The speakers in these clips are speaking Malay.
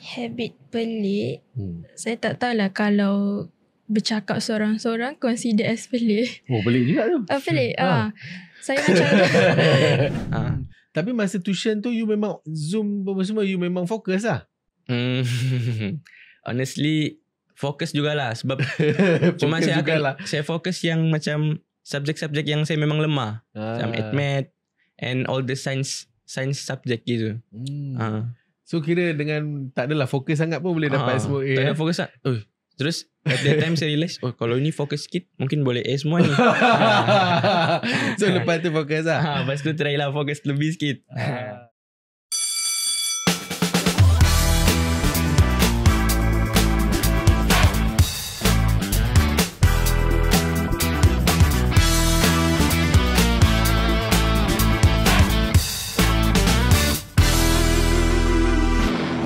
Habit pelik. Saya tak tahulah kalau bercakap seorang-seorang consider as pelik. Oh, pelik juga tu. Pelik. Saya macam Tapi masa tuition tu you memang Zoom semua you memang fokus lah. Honestly fokus jugalah sebab cuma saya fokus yang macam subjek-subjek yang saya memang lemah. Macam math and all the science subject gitu. So kira dengan tak adalah fokus sangat pun boleh dapat semua A. Tak ada fokus tak. Terus at that time saya realise kalau ni fokus sikit mungkin boleh A semua ni. So lepas tu fokus lah. Lepas tu try lah fokus lebih sikit.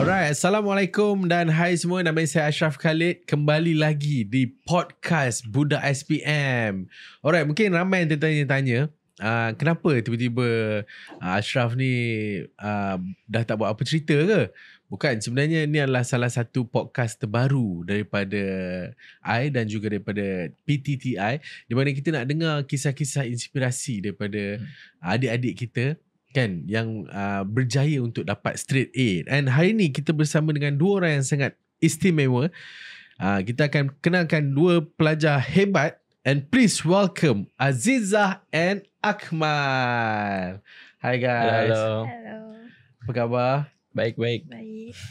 Alright, Assalamualaikum dan hai semua. Nama saya Ashraf Khalid. Kembali lagi di podcast Budak SPM. Alright, mungkin ramai yang tertanya-tanya kenapa tiba-tiba Ashraf ni dah tak buat apa cerita ke? Bukan, sebenarnya ni adalah salah satu podcast terbaru daripada I dan juga daripada PTTI, di mana kita nak dengar kisah-kisah inspirasi daripada adik-adik kita kan yang berjaya untuk dapat straight A. And hari ni kita bersama dengan dua orang yang sangat istimewa. Kita akan kenalkan dua pelajar hebat, and please welcome Azizah and Akmal. Hi guys. Hello. Apa khabar? Baik.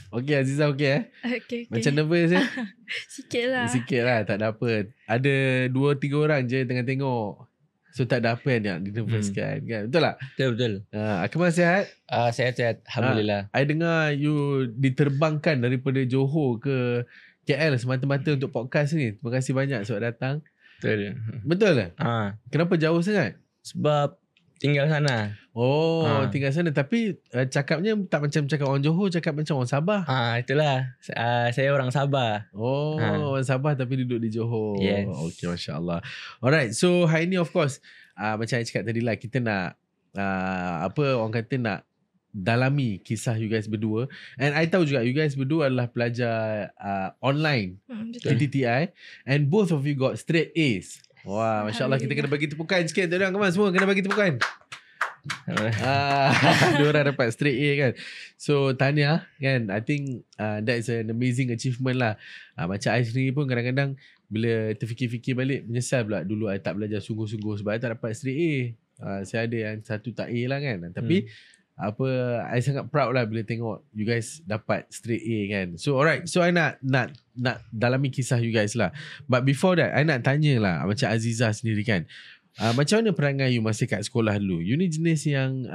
Okey, Azizah okey Okay. Macam nervous Sikit lah. Tak ada apa. Ada 2-3 orang je tengah tengok. So tak ada apa yang nak dinervouskan kan? Betul tak? Betul. Akmal sihat? Sehat. Alhamdulillah. I dengar you diterbangkan daripada Johor ke KL semata-mata untuk podcast ni. Terima kasih banyak sebab datang. Betul ke? Kenapa jauh sangat? Sebab tinggal sana. Tinggal sana. Tapi cakapnya tak macam cakap orang Johor, cakap macam orang Sabah. Itulah. Saya orang Sabah. Orang Sabah tapi duduk di Johor. Yes. Okay, Masya Allah. Alright, so hari ni of course macam saya cakap tadi lah, kita nak orang kata nak dalami kisah you guys berdua. And I tahu juga you guys berdua adalah pelajar online PTTI, and both of you got straight A's. Wah, Masya Allah. Kita kena bagi tepukan sikit. Tuan-tuan, come on, semua kena bagi tepukan. Dua orang dapat straight A kan. So tahniah kan. I think that is an amazing achievement lah. Macam I sendiri pun kadang-kadang bila terfikir-fikir balik, menyesal pula dulu I tak belajar sungguh-sungguh sebab I tak dapat straight A. Saya ada yang satu tak A lah kan. Tapi I sangat proud lah bila tengok you guys dapat straight A kan. So alright, so I nak dalami kisah you guys lah. But before that, I nak tanya lah macam Azizah sendiri kan. Macam mana perangai you masa kat sekolah dulu? You ni jenis yang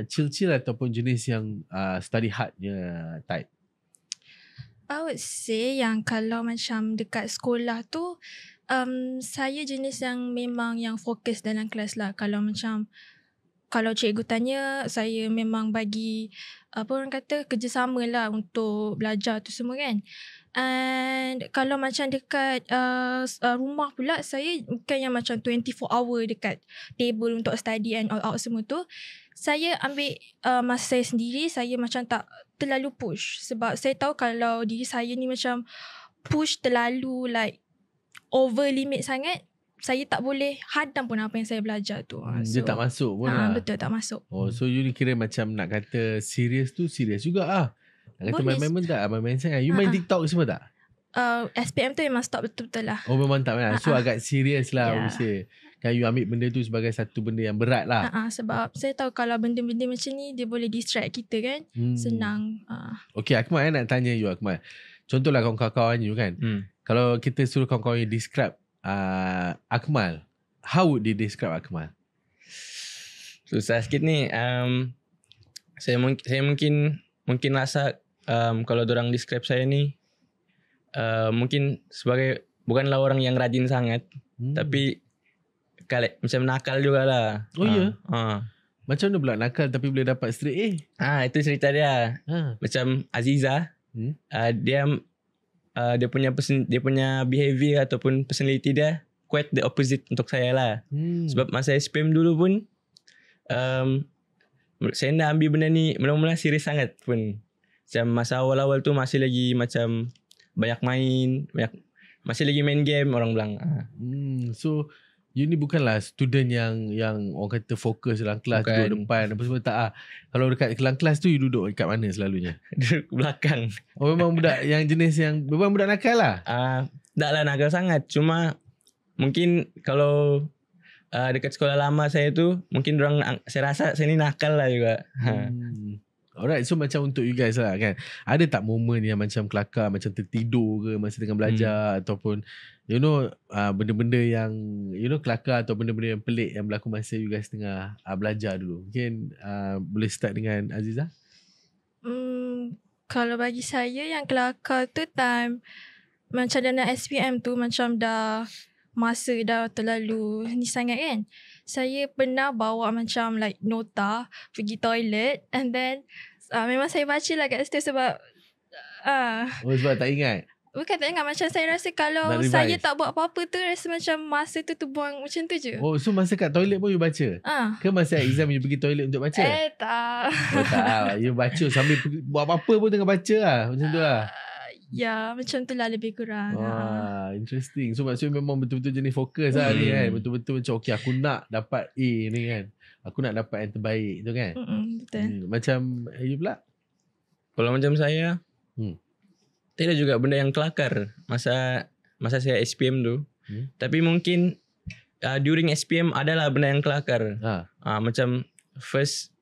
chill-chill ataupun jenis yang study hardnya type? I would say yang kalau macam dekat sekolah tu, saya jenis yang memang yang fokus dalam kelas lah. Kalau cikgu tanya, saya memang bagi orang kata kerjasama lah untuk belajar tu semua kan. And kalau macam dekat rumah pula, saya bukan yang macam 24 hour dekat table untuk study and all out semua tu. Saya ambil masa saya sendiri, saya macam tak terlalu push. Sebab saya tahu kalau diri saya ni macam push terlalu like over limit sangat, saya tak boleh hadam pun apa yang saya belajar tu. Dia tak masuk pun lah. Betul, tak masuk. So you ni kira macam nak kata serius tu serius juga lah. Nak kata main-main pun tak, main-main sangat. You main TikTok semua tak? SPM tu memang stop betul-betul lah. Memang tak main. So agak serius lah mesti. Kan you ambil benda tu sebagai satu benda yang berat lah. Sebab saya tahu kalau benda-benda macam ni dia boleh distract kita kan. Senang. Okay, Akmal, nak tanya you Akmal. Contohlah kawan-kawan you kan. Kalau kita suruh kawan-kawan you describe Akmal, how would they describe Akmal? Susah sikit ni. Saya mungkin rasa kalau dorang describe saya ni mungkin sebagai bukanlah orang yang rajin sangat, tapi macam nakal jugalah. Macam mana pula nakal tapi boleh dapat straight A? Itu cerita dia. Macam Azizah, dia punya behavior ataupun personality dia quite the opposite untuk saya lah. Sebab masa SPM dulu pun saya nak ambil benda ni mula-mula serius sangat pun. Macam masa awal-awal tu masih lagi macam banyak main, masih lagi main game orang bilang. So you ni bukanlah student yang orang kata fokus dalam kelas, Bukan. duduk depan apa semua, tak. Kalau dekat dalam kelas tu you duduk dekat mana selalunya? Duduk belakang. Oh, memang budak yang jenis yang memang budak nakal lah. Tak lah nakal sangat. Cuma mungkin kalau dekat sekolah lama saya tu, mungkin saya rasa saya ni nakal lah juga. Alright, so macam untuk you guys lah kan, ada tak momen yang macam kelakar, macam tertidur ke masa tengah belajar, ataupun you know benda-benda yang you know kelakar atau benda-benda yang pelik yang berlaku masa you guys tengah belajar dulu? Mungkin boleh start dengan Aziza. Kalau bagi saya yang kelakar tu time macam dalam SPM tu, macam dah masa dah terlalu ni sangat kan. Saya pernah bawa macam like nota pergi toilet, and then memang saya baca lah kat situ sebab Sebab tak ingat. bukan tak ingat, macam saya rasa kalau Nak revise. saya tak buat apa-apa tu, rasa macam masa tu terbuang macam tu je. Oh, so masa kat toilet pun you baca? Ke masa exam you pergi toilet untuk baca? Tak. Oh tak, you baca sambil buat apa-apa pun tengah baca lah. Macam tu lah. Ya, macam tu lah lebih kurang. Wah, interesting. So maksudnya memang betul-betul jenis fokus lah ni kan. Betul-betul macam okay, aku nak dapat A ni kan. Aku nak dapat yang terbaik tu kan. Betul. Macam you pula? Kalau macam saya, tak ada juga benda yang kelakar masa saya SPM tu. Tapi mungkin during SPM adalah benda yang kelakar. Macam first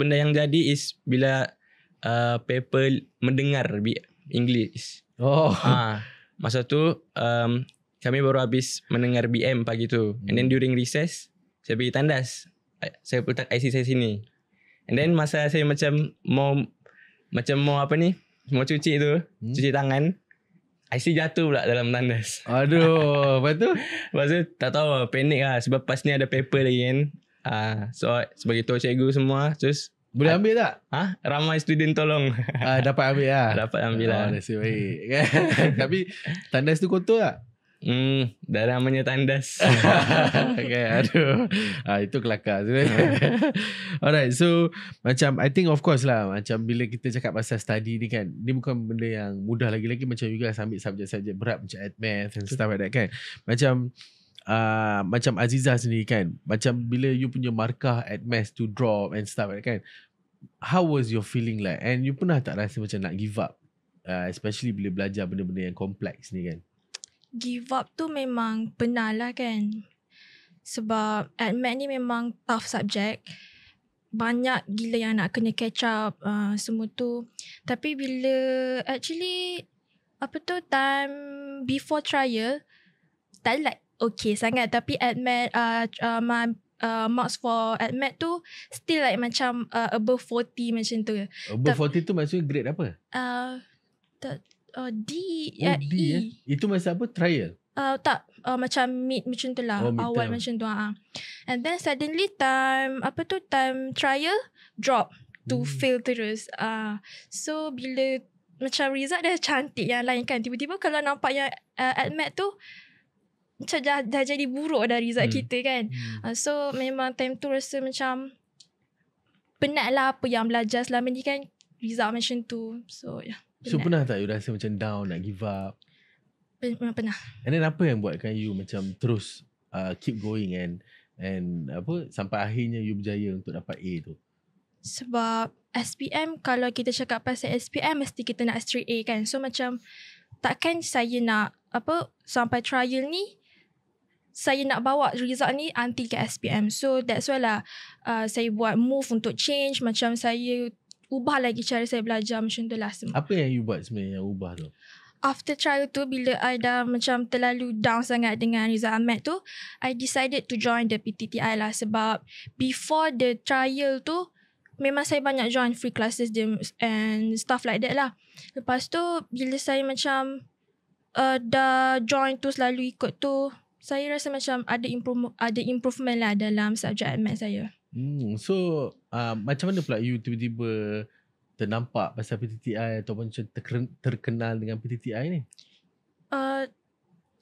benda yang jadi is bila paper mendengar English. Masa tu kami baru habis mendengar BM pagi tu. And then during recess, saya pergi tandas. Saya letak IC saya sini. And then masa saya macam mau apa ni? Mau cuci tu, cuci tangan, IC jatuh pula dalam tandas. Aduh, lepas tu? Lepas tu tak tahu, panik lah sebab pas ni ada paper lagi kan. So sebagai tahu cikgu semua, terus boleh ambil tak? Ramai student tolong. Dapat ambil lah. Dapat ambil lah. Nasib baik kan. Tapi tandas tu kotor tak? Dah namanya tandas. Okay, aduh. Itu kelakar sebenarnya. Alright, so macam I think of course lah, macam bila kita cakap pasal study ni kan, ni bukan benda yang mudah lagi-lagi. Macam you guys ambil subjek-subjek berat macam math and stuff like that kan. Macam Aziza sendiri kan, macam bila you punya markah at math to drop and stuff like that kan, how was your feeling like? And you pernah tak rasa macam nak give up, especially bila belajar benda-benda yang kompleks ni kan? Give up tu memang pernah lah kan. Sebab math ni memang tough subject. Banyak gila yang nak kena catch up semua tu. Tapi bila actually time before trial, tak like okay sangat. Tapi math my marks for math tu still like macam above 40 macam tu. Above 40 tu maksudnya grade apa? D, D E. Itu masa apa? Trial? Macam mid macam tu lah. Awal macam tu. And then suddenly time trial drop to fail terus. So bila macam result dah cantik yang lain kan, tiba-tiba kalau nampak yang math tu macam dah jadi buruk dah result kita kan. So memang time tu rasa macam penat lah apa yang belajar selama ni kan, result macam tu. So yeah. So pernah tak you rasa macam down, nak give up? Pernah. And then apa yang buatkan you macam terus keep going and apa sampai akhirnya you berjaya untuk dapat A tu? Sebab SPM, kalau kita cakap pasal SPM mesti kita nak straight A kan. So macam takkan saya nak sampai trial ni saya nak bawa result ni until ke SPM. So that's why lah saya buat move untuk change. Macam saya ubah lagi cara saya belajar macam tu lah semua. Apa yang you buat sebenarnya yang ubah tu? After trial tu, bila I dah macam terlalu down sangat dengan result math tu, I decided to join the PTTI lah. Sebab before the trial tu, memang saya banyak join free classes and stuff like that lah. Lepas tu, bila saya macam dah join tu, selalu ikut tu, saya rasa macam ada improvement lah dalam subjek math saya. So macam mana pula you tiba-tiba ternampak pasal PTTI ataupun terkenal dengan PTTI ni?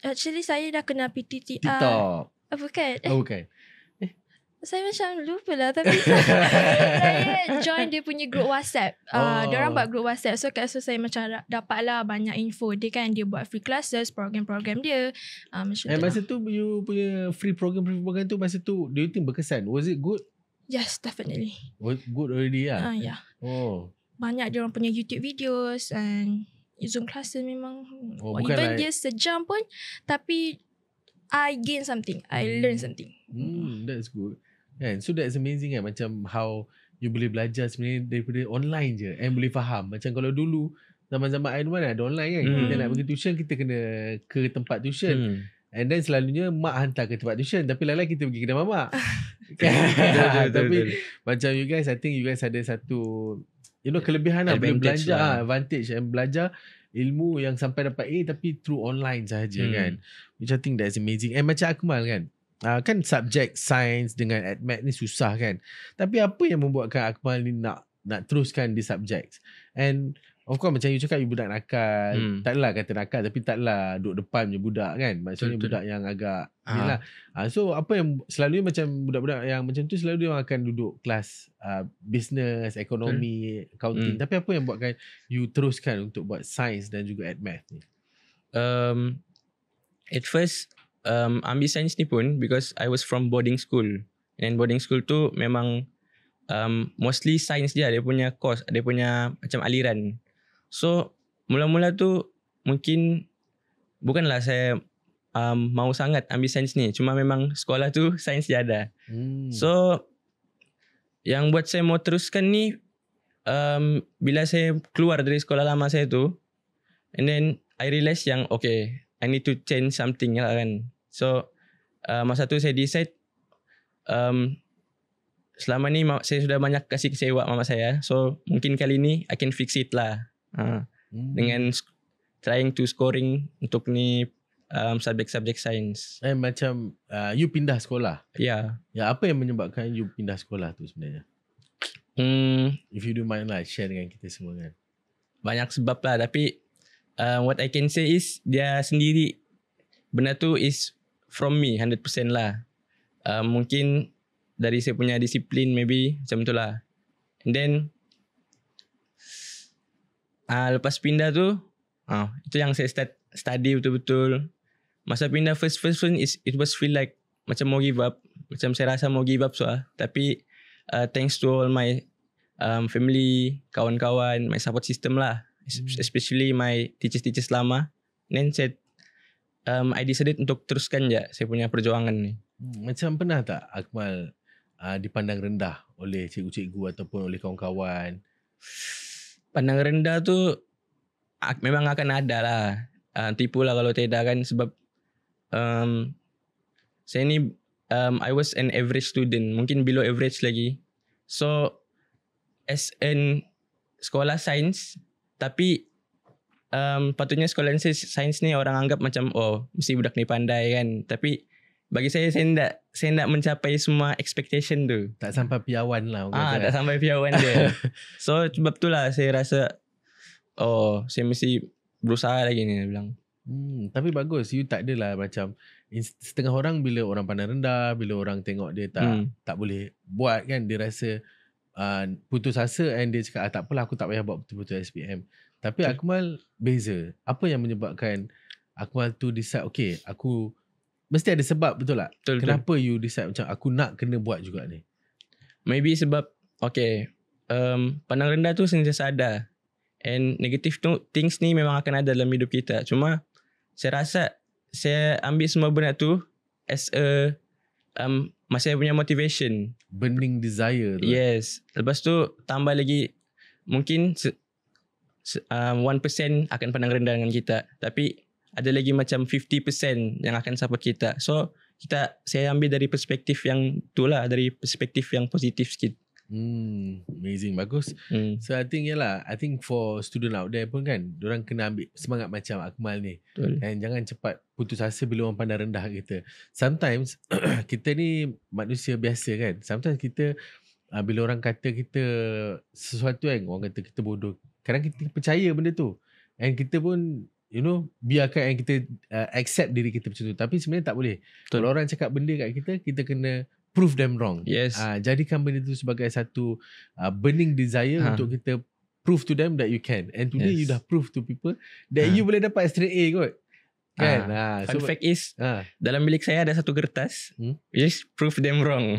Actually saya dah kenal PTTI. TikTok. Bukan. Bukan. Saya macam lupa lah. Tapi saya join dia punya group WhatsApp. Diorang buat group WhatsApp. So kat situ saya macam dapatlah banyak info. Dia buat free classes, program-program dia. Macam tu Masa lah. tu you punya free program tu, masa tu do you think berkesan? Was it good? Yes, definitely. Was good already lah? Yeah. Oh. Banyak diorang punya YouTube videos and Zoom classes memang. Bukan Even dia sejam pun. Tapi I gain something. I learn something. That's good. Kan? So that's amazing kan, macam how you boleh belajar sebenarnya daripada online je and boleh faham. Macam kalau dulu zaman-zaman I mana ada online kan, kita nak pergi tuition kita kena ke tempat tuition. And then selalunya mak hantar ke tempat tuition, tapi lala kita pergi kedai mamak. Tapi macam you guys, I think you guys ada satu kelebihan lah, boleh belajar advantage and belajar ilmu yang sampai dapat A tapi through online sahaja kan. Which I think that's amazing. And macam Akmal kan, kan subjek sains dengan admat ni susah kan. Tapi apa yang membuatkan Akmal ni nak teruskan di subjek? And of course macam you cakap you budak nakal. Taklah kata nakal tapi taklah duduk depan je budak kan. Maksudnya budak yang agak ni lah. So apa yang selalunya macam budak-budak yang macam tu selalu dia akan duduk kelas business, ekonomi, accounting. Tapi apa yang buatkan you teruskan untuk buat sains dan juga admat ni? At first ambil sains ni pun because I was from boarding school. And boarding school tu memang mostly sains dia punya course, dia punya macam aliran. So mula-mula tu mungkin bukanlah saya mau sangat ambil sains ni, cuma memang sekolah tu sains dia ada. So yang buat saya mau teruskan ni bila saya keluar dari sekolah lama saya tu, and then I realise yang okay, I need to change something lah kan. So masa tu saya decide selama ni saya sudah banyak kasih kecewa mama saya. So mungkin kali ni I can fix it lah. Dengan trying to scoring untuk ni subjek-subjek sains. Macam you pindah sekolah? Ya. Ya, apa yang menyebabkan you pindah sekolah tu sebenarnya? If you don't mind lah share dengan kita semua kan. Banyak sebab lah, tapi what I can say is dia sendiri benda tu is from me 100% lah. Mungkin dari saya punya disiplin maybe macam tu lah. And then lepas pindah tu itu yang saya start study betul-betul. Masa pindah first it was feel like macam mau give up. Macam saya rasa mau give up tapi thanks to all my family, kawan-kawan, my support system lah, especially my teachers lama. Then I decided untuk teruskan je saya punya perjuangan ni. Macam pernah tak Akmal dipandang rendah oleh cikgu-cikgu ataupun oleh kawan-kawan? Pandang rendah tu memang akan ada lah. Tipu lah kalau tidak kan, sebab saya ni I was an average student, mungkin below average lagi. So as an sekolah sains, tapi patutnya sekolah sains ni orang anggap macam mesti budak ni pandai kan. Tapi bagi saya nak mencapai semua expectation tu. Tak sampai piawan lah. Tak sampai piawan dia. So sebab tu lah saya rasa saya mesti berusaha lagi ni, dia bilang. Tapi bagus, you tak adalah macam setengah orang bila orang pandang rendah, bila orang tengok dia tak boleh buat kan, dia rasa putus asa and dia cakap tak apalah, aku tak payah buat betul-betul SPM. Tapi Akmal beza. Apa yang menyebabkan Akmal tu decide okay, aku mesti ada sebab, betul tak? Betul, kenapa you decide macam aku nak kena buat juga ni? Maybe sebab pandang rendah tu sentiasa ada. And negative things ni memang akan ada dalam hidup kita. Cuma saya rasa saya ambil semua benda tu as a masih punya motivation, burning desire tu. Yes. Lepas tu tambah lagi mungkin 1% akan pandang rendah dengan kita, tapi ada lagi macam 50% yang akan support kita. So saya ambil dari perspektif yang itulah, dari perspektif yang positif sikit. Amazing, bagus. So I think for student out there pun kan, diorang kena ambil semangat macam Akmal ni. Betul. And jangan cepat putus asa bila orang pandang rendah kita. Sometimes kita ni manusia biasa kan. Sometimes kita bila orang kata kita sesuatu kan, orang kata kita bodoh, kadang kita percaya benda tu. And kita pun biarkan yang kita accept diri kita macam tu. Tapi sebenarnya tak boleh. Betul. Kalau orang cakap benda kat kita, kita kena prove them wrong. Yes. Jadikan benda tu sebagai satu burning desire untuk kita prove to them that you can. And today you dah prove to people that you boleh dapat straight A kot. Kan? Fun fact is, dalam bilik saya ada satu kertas, just prove them wrong.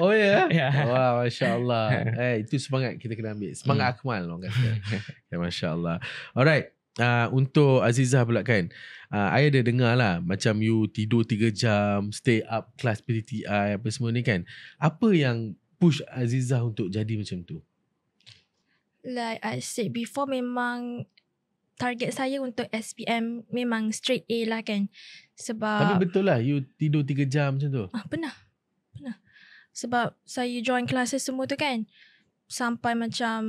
Oh ya? Yeah. Wah, Masya Allah. Itu semangat kita kena ambil. Semangat Akmal orang kata. Ya, Masya Allah. Alright. Untuk Azizah pula kan, I ada dengar lah macam you tidur 3 jam, stay up kelas PTTI apa semua ni kan. Apa yang push Azizah untuk jadi macam tu? Like I said before, memang target saya untuk SPM memang straight A lah kan. Sebab Tapi betul lah you tidur 3 jam macam tu? Pernah. Sebab saya join classes semua tu kan, sampai macam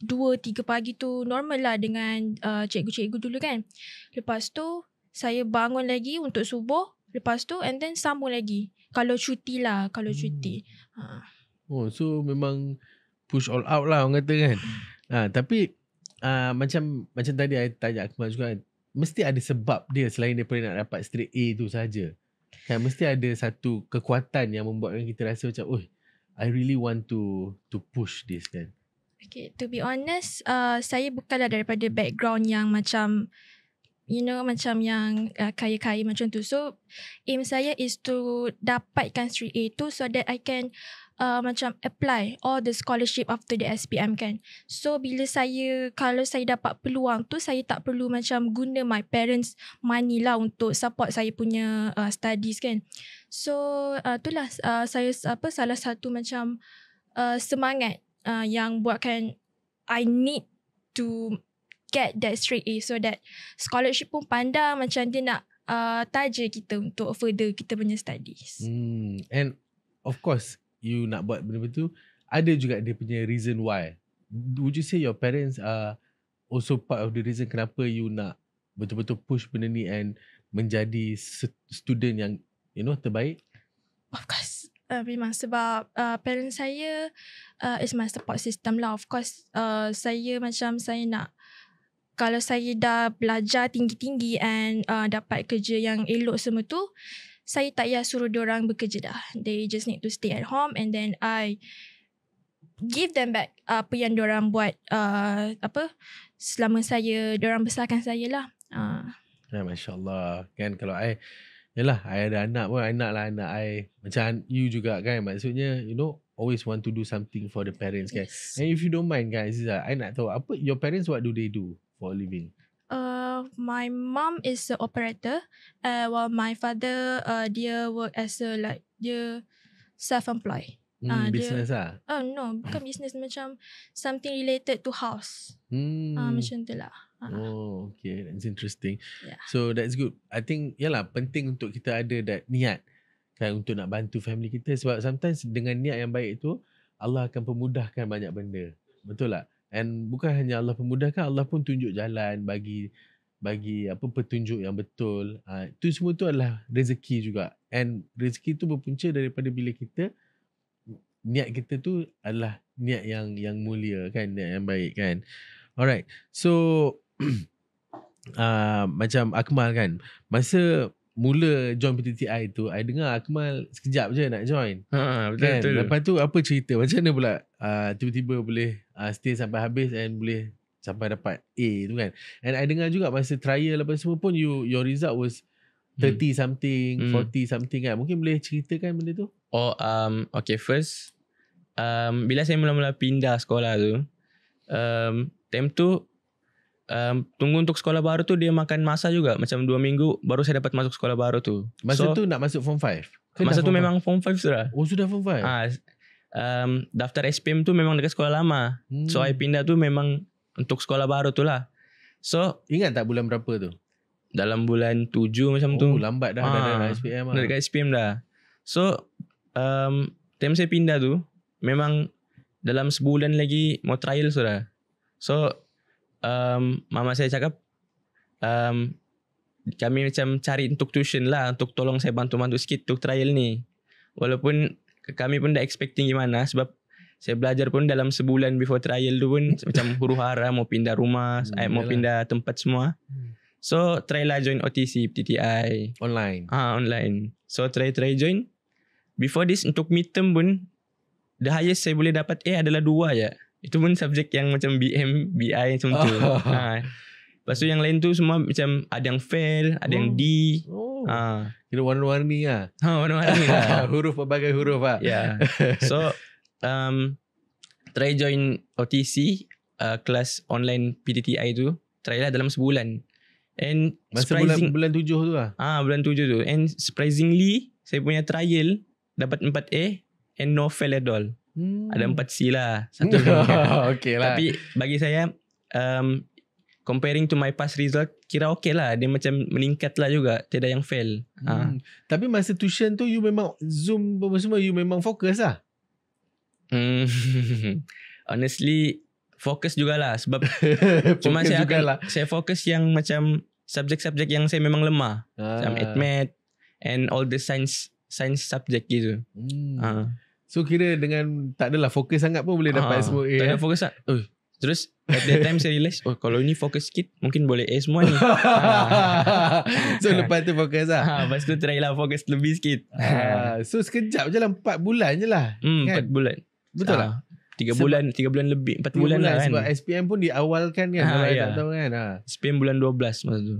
2-3 pagi tu normal lah dengan cikgu-cikgu dulu kan. Lepas tu saya bangun lagi untuk subuh. Lepas tu and then sambung lagi. Kalau cuti lah, cuti. Oh, so memang push all out lah orang kata kan. Tapi macam tadi I tanya Akmal juga kan, mesti ada sebab dia selain daripada nak dapat straight A tu saja. Kan mesti ada satu kekuatan yang membuatkan kita rasa macam, oh, I really want to push this kan. Okay, to be honest, saya bukanlah daripada background yang macam, macam yang kaya-kaya macam tu. So, aim saya is to dapatkan straight A tu so that I can macam apply all the scholarship after the SPM kan. So, kalau saya dapat peluang tu, saya tak perlu macam guna my parents' money lah untuk support saya punya studies kan. So, itulah saya salah satu macam semangat yang buatkan I need to get that straight A so that scholarship pun pandang macam dia nak taja kita untuk further kita punya studies. And of course you nak buat benda tu, ada juga dia punya reason why. Would you say your parents are also part of the reason kenapa you nak betul-betul push benda ni and menjadi student yang terbaik? Of course. Memang sebab parents saya is my support system lah. Of course saya nak, kalau saya dah belajar tinggi-tinggi and dapat kerja yang elok semua tu, saya tak payah suruh diorang bekerja dah. They just need to stay at home and then I give them back apa yang diorang buat selama diorang besarkan saya lah. Ya, Masya Allah. Kan kalau I ada anak pun, I nak lah anak I macam you juga kan. Maksudnya, always want to do something for the parents kan. Yes. And if you don't mind guys, I nak tahu, your parents, what do they do for a living? My mom is an operator, while my father dia work as dia self-employed. Business lah? No, bukan business, macam something related to house. Macam tu lah. Oh, okay. That's interesting. Yeah. So that's good. I think penting untuk kita ada that niat kan untuk nak bantu family kita, sebab sometimes dengan niat yang baik tu Allah akan pemudahkan banyak benda. Betul tak? And bukan hanya Allah pemudahkan, Allah pun tunjuk jalan, bagi petunjuk yang betul. Itu semua tu adalah rezeki juga. And rezeki tu berpunca daripada bila kita, niat kita tu adalah niat yang mulia kan, niat yang baik kan. Alright. So macam Akmal kan, masa mula join PTTI tu, I dengar Akmal sekejap je nak join. Betul. Lepas tu apa cerita? Macam mana pula tiba-tiba boleh stay sampai habis and boleh sampai dapat A tu kan. And I dengar juga masa trial apa semua pun your result was 30 something, 40 something kan. Mungkin boleh ceritakan benda tu? Okay, first bila saya mula-mula pindah sekolah tu, time tu tunggu untuk sekolah baru tu dia makan masa juga. Macam 2 minggu baru saya dapat masuk sekolah baru tu. Masa tu nak masuk form 5? Masa tu memang form 5 sudah. Oh, sudah form 5? Daftar SPM tu memang dekat sekolah lama. So I pindah tu memang untuk sekolah baru tu lah. So ingat tak bulan berapa tu? Dalam bulan 7 macam tu. Oh, lambat dah dah SPM lah. Dah dekat SPM dah. So time saya pindah tu memang dalam sebulan lagi mau trial sudah. So mama saya cakap kami macam cari untuk tuition lah, untuk tolong saya bantu-bantu sikit untuk trial ni. Walaupun kami pun dah expecting gimana, sebab saya belajar pun dalam sebulan before trial tu pun macam huru-hara mau pindah rumah, mau pindah tempat semua. So try lah join OTC PTTI online. Online. So try join. before this untuk midterm pun the highest saya boleh dapat A adalah 2 je. Itu pun subjek yang macam BM, BI macam tu. Lepas tu yang lain tu semua macam ada yang fail, ada yang D. Kira warna-warni lah. Warna-warni lah. Huruf berbagai huruf lah. Yeah. So try join OTC, kelas online PTTI tu. Try lah dalam sebulan. And masa bulan 7 tu lah. Bulan 7 tu. And surprisingly, saya punya trial dapat 4A and no fail at all. Ada 4C lah. Satu okay lah. Tapi bagi saya, comparing to my past result, kira okay lah. Dia macam meningkat lah juga. Tidak yang fail. Tapi masa tuition tu, you memang Zoom semua, you memang fokus lah? Honestly, fokus jugalah. Sebab cuma saya fokus yang macam subjek-subjek yang saya memang lemah. Macam admat and all the science subject gitu. So kira dengan tak adalah fokus sangat pun boleh dapat semua A. Tak ada fokus lah. Terus at that time saya realise, kalau ni fokus sikit mungkin boleh A semua ni. So lepas tu fokus lah. Lepas tu try lah fokus lebih sikit. So sekejap je lah, 4 bulan je lah. 4 bulan. Betul lah. 3 bulan lebih, 4 bulan lah kan. Sebab SPM pun diawalkan kan. Kalau tak tahu kan. SPM bulan 12 masa tu.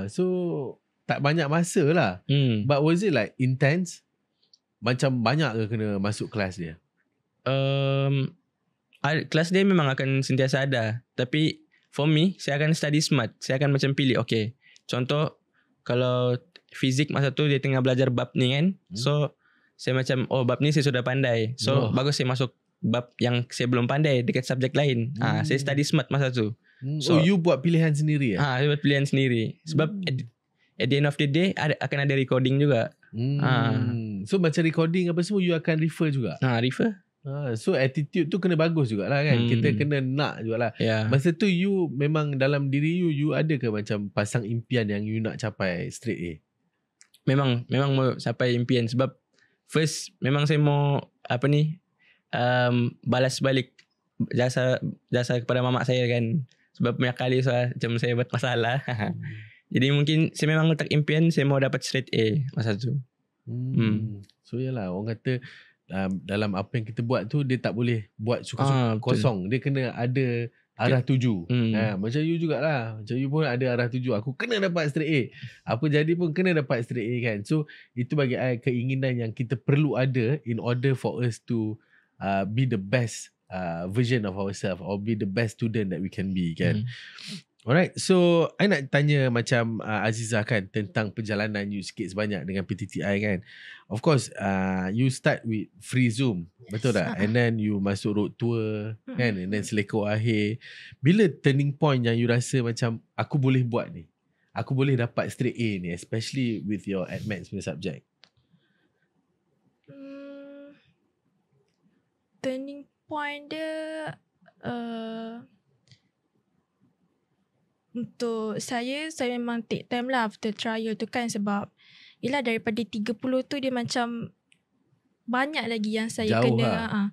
So tak banyak masa lah. But was it like intense? Macam banyak ke kena masuk kelas dia? Kelas dia memang akan sentiasa ada. Tapi for me, saya akan study smart. Saya akan macam pilih, okay, contoh kalau fizik masa tu dia tengah belajar bab ni kan. So saya macam, bab ni saya sudah pandai. So bagus saya masuk bab yang saya belum pandai dekat subjek lain. Saya study smart masa tu. So you buat pilihan sendiri ya? Saya buat pilihan sendiri. Sebab at the end of the day akan ada recording juga. So macam recording apa semua you akan refer juga? Refer. So attitude tu kena bagus jugalah kan. Kita kena nak jugalah. Masa tu you memang dalam diri you ada ke macam pasang impian yang you nak capai straight A? Memang mau capai impian. Sebab first memang saya mau balas balik jasa kepada mamak saya kan. Sebab banyak kali macam saya buat masalah. Jadi mungkin saya memang letak impian saya mau dapat straight A masa tu. So yalah, orang kata dalam apa yang kita buat tu dia tak boleh buat suka-suka kosong. Dia kena ada arah tuju. Macam you jugalah. Macam you pun ada arah tuju. Aku kena dapat straight A. Apa jadi pun kena dapat straight A kan. So itu bagi I keinginan yang kita perlu ada in order for us to be the best version of ourselves or be the best student that we can be kan. Alright, so I nak tanya macam Azizah kan tentang perjalanan you sikit sebanyak dengan PTTI kan. Of course, you start with free Zoom, betul tak? And then you masuk road tour kan, and then selekor akhir. Bila turning point yang you rasa macam aku boleh buat ni, aku boleh dapat straight A ni, especially with your admats punya subject? Turning point dia untuk saya memang take time lah after trial tu kan. Sebab yelah daripada 30 tu dia macam banyak lagi yang saya jauh kena lah.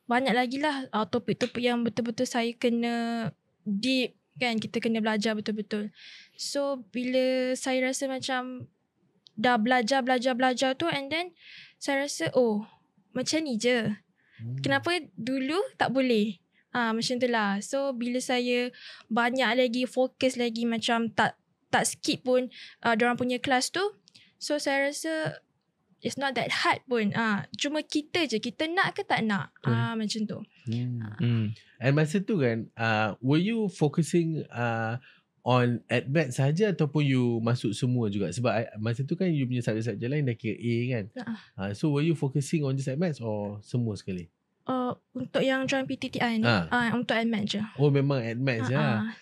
Banyak lagi lah topik-topik yang betul-betul saya kena deep kan. Kita kena belajar betul-betul. So bila saya rasa macam dah belajar tu, and then saya rasa macam ni je. Kenapa dulu tak boleh? Macam tu lah. So bila saya banyak lagi fokus lagi, macam tak skip pun diorang punya kelas tu. So saya rasa it's not that hard pun. Cuma kita je, kita nak ke tak nak. Macam tu. And masa tu kan, were you focusing on admat saja ataupun you masuk semua juga? Sebab masa tu kan you punya subjek-subjek lain dah kira A kan. So were you focusing on just admat or semua sekali? Untuk yang join PTTI ni, untuk admat je. Memang admat je lah.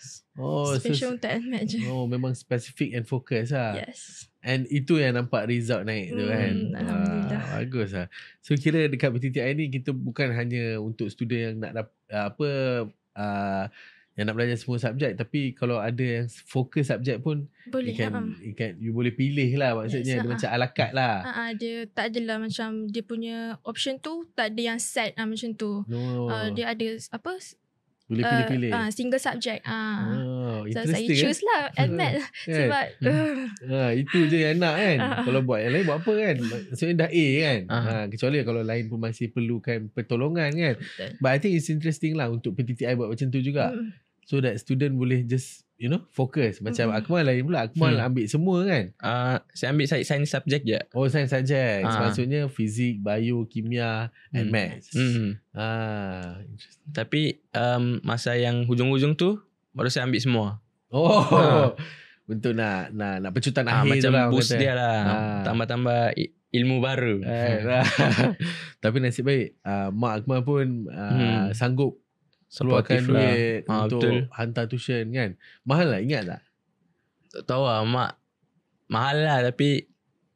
Special untuk admat je. Memang specific and focus lah. Yes. And itu yang nampak result naik tu kan. Alhamdulillah. Bagus lah. So kira dekat PTTI ni kita bukan hanya untuk student yang nak yang nak belajar semua subjek, tapi kalau ada yang fokus subjek pun boleh, you boleh pilih lah maksudnya. Dia macam ala carte lah. Dia tak adalah macam dia punya option tu tak ada yang set macam tu. Dia ada Boleh pilih-pilih. Single subject. Oh, So saya interesting choose lah admit Kan? sebab Itu je yang nak kan. Kalau buat yang lain buat apa kan. Maksudnya dah A kan. Kecuali kalau lain pun masih perlukan pertolongan kan. betul. But I think it's interesting lah untuk PTTI buat macam tu juga. So that student boleh just fokus. Macam Akmal lain pula. Akmal ambil semua kan. Saya ambil science subject je. Oh, science subject. Maksudnya fizik, bio, kimia and maths. Interesting. Tapi masa yang hujung-hujung tu baru saya ambil semua. Oh. Untuk nak pecutan akhir Macam tu lah. boost dia lah. Tambah-tambah ilmu baru. Tapi nasib baik mak Akmal pun sanggup keluarkan Supportive lah. duit untuk Betul. hantar tuition kan. Mahal lah, ingat tak? Tak tahu lah mak. Mahal lah tapi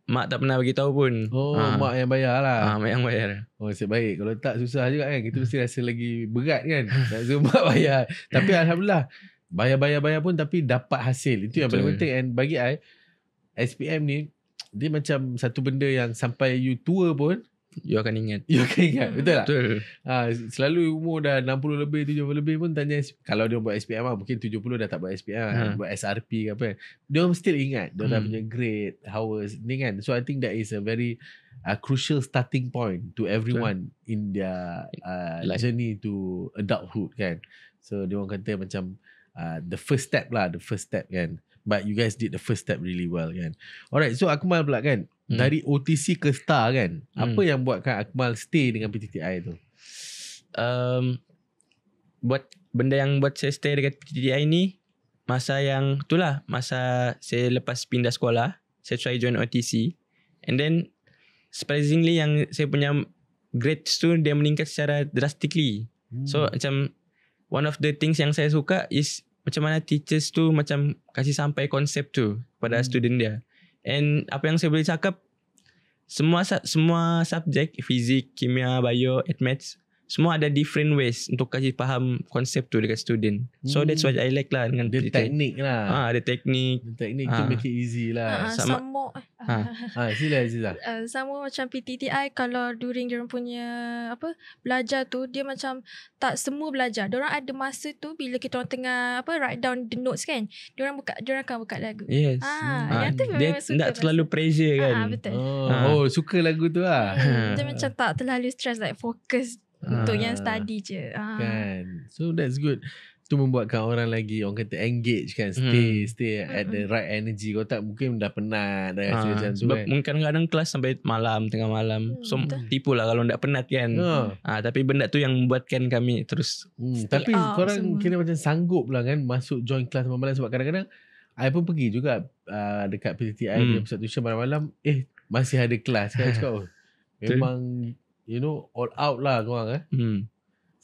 mak tak pernah bagi tahu pun. Mak yang bayar lah. Mak yang bayar. Oh, nasib baik. Kalau tak susah juga kan. Kita mesti rasa lagi berat kan. Nak suruh mak bayar. Tapi Alhamdulillah. Bayar pun tapi dapat hasil. Itu yang paling penting. And bagi I, SPM ni, dia macam satu benda yang sampai you tua pun, You akan ingat. you akan ingat. Betul tak? Betul. Selalu umur dah 60 lebih, 70 lebih pun tanya, kalau dia buat SPM lah, mungkin 70 dah tak buat SPM, buat SRP ke apa. Dia still ingat. Dia dah punya grade, hours, ni kan. So I think that is a very crucial starting point to everyone in their journey to adulthood kan. So dia orang kata macam the first step kan. But you guys did the first step really well kan. Alright, so Akmal pula kan, dari OTC ke STAR kan, apa yang buatkan Akmal stay dengan PTTI tu? Buat benda yang buat saya stay dekat PTTI ni, masa saya lepas pindah sekolah, saya try join OTC. And then surprisingly yang saya punya grades tu dia meningkat secara drastically. So macam one of the things yang saya suka is macam mana teachers tu macam kasih sampai konsep tu pada student dia. And apa yang saya boleh cakap, semua subjek, fizik, kimia, bio, maths, semua ada different ways untuk kasih faham konsep tu dekat student. So that's what I like lah dengan Dia teknik lah. ada teknik. Teknik tu make it easy lah. Sama Sila Aziza. sama macam PTTI, kalau during diorang punya belajar tu, dia macam tak semua belajar. Diorang ada masa tu bila kita orang tengah write down the notes kan, diorang akan buka lagu. Yes. Yang tu Dia memang suka. tak terlalu pressure kan. Betul. Suka lagu tu lah. Dia macam tak terlalu stress, like fokus untuk yang study je. Kan. So that's good. Tu membuatkan orang lagi, orang kata engage kan, stay at the right energy. Kalau tak mungkin dah penat dah rasa macam tu sebab kan. mungkin kadang kelas sampai tengah malam. So tipu lah kalau tak penat kan. Tapi benda tu yang membuatkan kami terus Tapi korang semua. kira macam sanggup lah kan masuk join kelas malam-malam. Sebab kadang-kadang I pun pergi juga dekat PTTI dia pusat tuition malam-malam, masih ada kelas kan. Cakap memang all out lah korang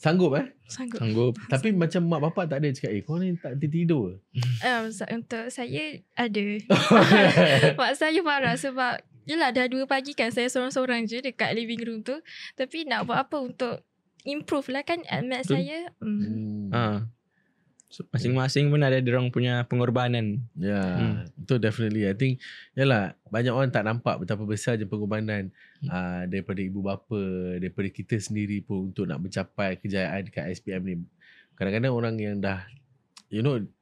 Sanggup Sanggup. Tapi macam mak bapak tak ada cakap korang ni tak tidur Untuk saya ada. Mak saya marah sebab yelah dah 2 pagi kan, saya sorang-sorang je dekat living room tu. Tapi nak buat apa untuk improve lah kan admit saya. So, masing-masing pun ada diorang punya pengorbanan. Itu definitely. I think yalah, banyak orang tak nampak betapa besar je pengorbanan daripada ibu bapa, daripada kita sendiri pun untuk nak mencapai kejayaan dekat SPM ni. Kadang-kadang orang yang dah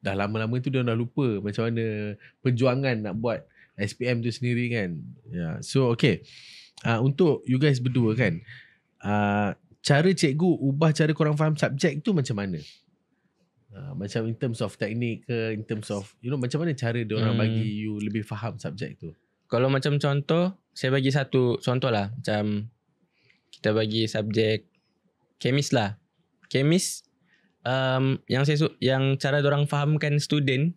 dah lama-lama tu dia dah lupa macam mana perjuangan nak buat SPM tu sendiri kan. So okay, untuk you guys berdua kan, cara cikgu ubah cara korang faham subjek tu macam mana? Macam in terms of teknik ke, in terms of macam mana cara diorang bagi you lebih faham subjek tu? Kalau macam contoh, saya bagi satu contoh lah. Macam kita bagi subjek kemis lah. Kemis yang cara diorang fahamkan student,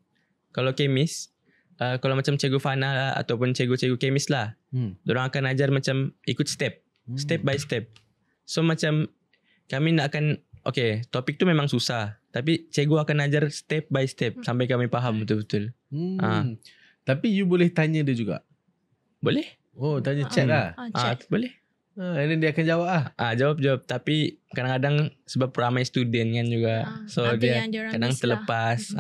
kalau kemis, kalau macam cikgu Fana lah, ataupun cikgu-cikgu kemis lah, diorang akan ajar macam ikut step by step. So macam kami nak akan topik tu memang susah, tapi cikgu akan ajar step by step sampai kami faham betul-betul. Tapi you boleh tanya dia juga? Boleh. Tanya chat lah. Boleh. And then dia akan jawab lah. Jawab. Tapi kadang-kadang sebab ramai student kan juga, so dia kadang terlepas.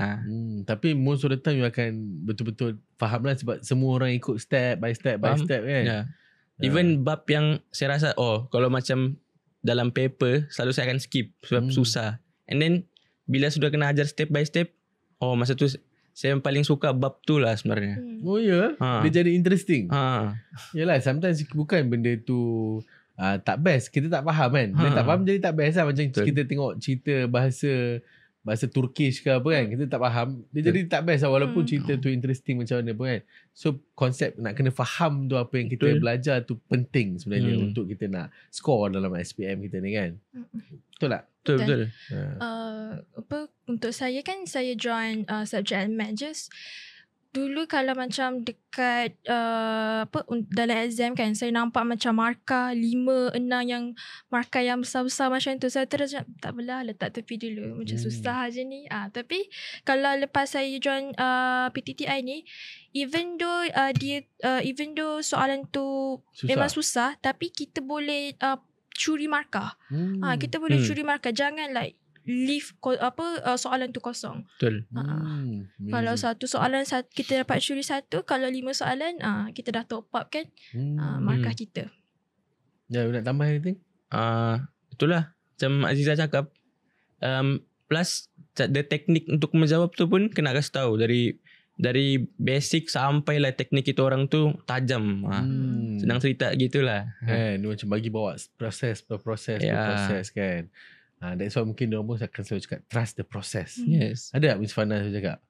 Tapi most of the time you akan betul-betul faham lah, sebab semua orang ikut step by step kan. Even bab yang saya rasa kalau macam dalam paper selalu saya akan skip sebab susah. And then bila sudah kena ajar step by step, masa tu saya paling suka bab tu lah sebenarnya. Oh ya, dia jadi interesting. Yalah, sometimes bukan benda tu tak best, kita tak faham kan. Bila tak faham jadi tak best lah. Macam kita tengok cerita bahasa Turkish ke apa kan, kita tak faham, dia jadi tak best lah, walaupun cerita tu interesting macam mana pun kan. So konsep nak kena faham tu, apa yang kita belajar tu penting sebenarnya untuk kita nak score dalam SPM kita ni kan. Betul tak? Betul. Untuk saya kan, saya join subject Maths. Dulu kalau macam dekat dalam exam kan, saya nampak macam markah 5, 6 yang markah yang besar-besar macam tu. Saya terus macam tak apalah, letak tepi dulu, macam susah je ni. Tapi kalau lepas saya join PTTI ni, even though soalan tu memang susah, tapi kita boleh curi markah. Kita boleh curi markah. Jangan like leave soalan tu kosong. Betul. Kalau satu soalan kita dapat curi 1, kalau 5 soalan kita dah top up kan markah kita. Ya, nak tambah anything? Itulah macam Aziza cakap, plus the teknik untuk menjawab tu pun kena kasih tahu dari basic sampai lah teknik itu orang tu tajam. Senang cerita gitulah. Dia macam bagi bawa proses per proses kan. That's why mungkin diorang pun akan selalu cakap trust the process. Yes. Ada tak Miss Fana cakap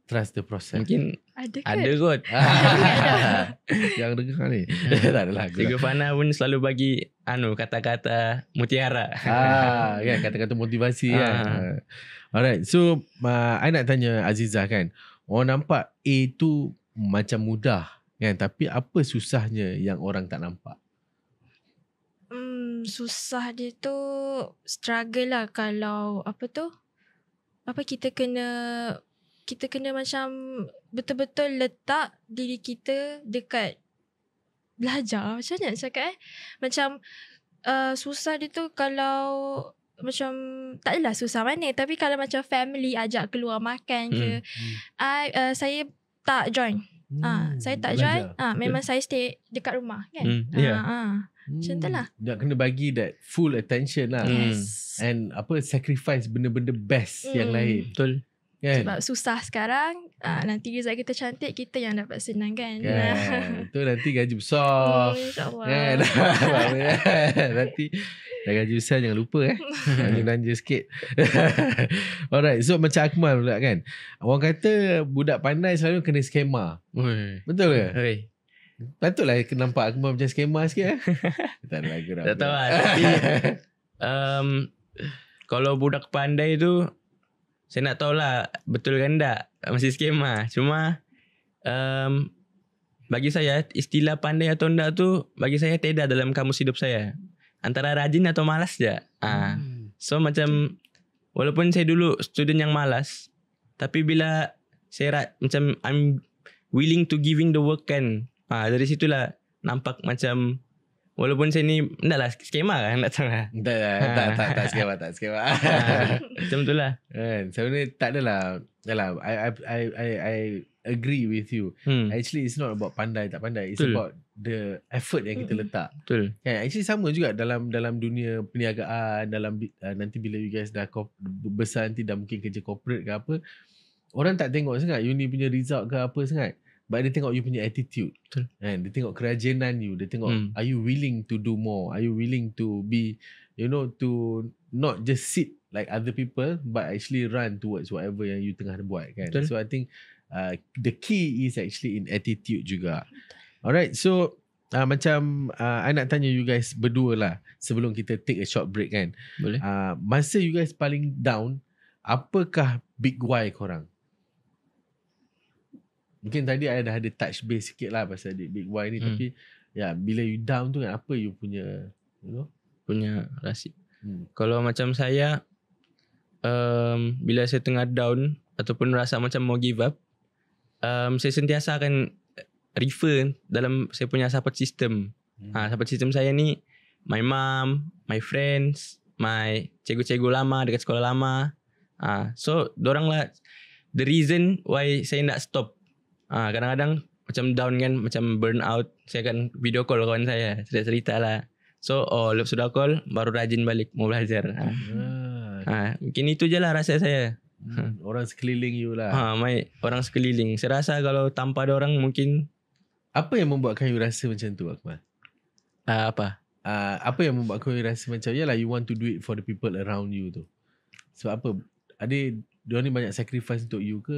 trust the process? Mungkin ada kot. Yang dengar ni. Tak adalah. Cikgu Fana pun selalu bagi kata-kata mutiara. Kan, kata-kata motivasi kan. Alright. So I nak tanya Aziza kan, orang nampak A tu macam mudah kan, tapi apa susahnya yang orang tak nampak? Susah dia tu struggle lah. Kalau kita kena macam betul-betul letak diri kita dekat belajar. Macam mana nak cakap macam susah dia tu kalau macam tak adalah susah mana, tapi kalau macam family ajak keluar makan ke, saya tak join. Saya tak join. Memang saya stay dekat rumah kan. Macam tu lah. Nak kena bagi that full attention lah. Yes. And sacrifice benda-benda best yang lain. Betul. Kan? Sebab susah sekarang, nanti result kita cantik, kita yang dapat senang kan. Itu nanti gaji besar. InsyaAllah. Kan? Nanti dah gaji besar, jangan lupa belanja sikit. Alright, so macam Akmal pula kan, orang kata budak pandai selalu kena skema. Betul ke? Patutlah nampak Akmal macam skema sikit. Tak ada lagi. Tak tahu lah. Tapi kalau budak pandai tu, saya nak tahu lah betul kan tak masih skema. Cuma bagi saya istilah pandai atau enggak tu, bagi saya tidak dalam kamus hidup saya. Antara rajin atau malas je. So macam walaupun saya dulu student yang malas, tapi bila saya macam I'm willing to giving the work kan, dari situlah nampak macam walaupun saya ni endaklah skema kan, tak tahu lah. Tak skema. Macam tu lah. Sebenarnya tak adalah. I agree with you. Actually it's not about pandai tak pandai. It's about the effort yang kita letak. Betul. Actually sama juga dalam dunia perniagaan, dalam nanti bila you guys dah besar nanti dah mungkin kerja corporate ke apa, orang tak tengok sangat you ni punya result ke apa sangat. But dia tengok you punya attitude. Betul. Dia tengok kerajinan you. Dia tengok are you willing to do more? Are you willing to be, to not just sit like other people, but actually run towards whatever yang you tengah buat kan. Betul. So I think the key is actually in attitude juga. Alright, so macam I nak tanya you guys berdua lah sebelum kita take a short break kan. Boleh. Masa you guys paling down, apakah big why korang? Mungkin tadi I dah ada touch base sikit lah pasal big why ni, tapi bila you down tu kan, apa you punya punya rahsia. Kalau macam saya, bila saya tengah down ataupun rasa macam mau give up, saya sentiasa akan refer dalam saya punya support system. Support system saya ni my mom, my friends, my cikgu-cikgu lama dekat sekolah lama. So dorang lah the reason why saya nak stop. Kadang-kadang macam down kan, macam burn out, saya akan video call kawan saya, cerita-cerita lah. So lepas sudah call baru rajin balik mau belajar. Mungkin itu je lah rasa saya. Orang sekeliling you lah. Orang sekeliling. Saya rasa kalau tanpa ada orang mungkin. Apa yang membuatkan you rasa macam tu, Akmal? Apa? Apa yang membuatkan you rasa macam yalah you want to do it for the people around you tu? Sebab apa? Ada diorang ni banyak sacrifice untuk you ke?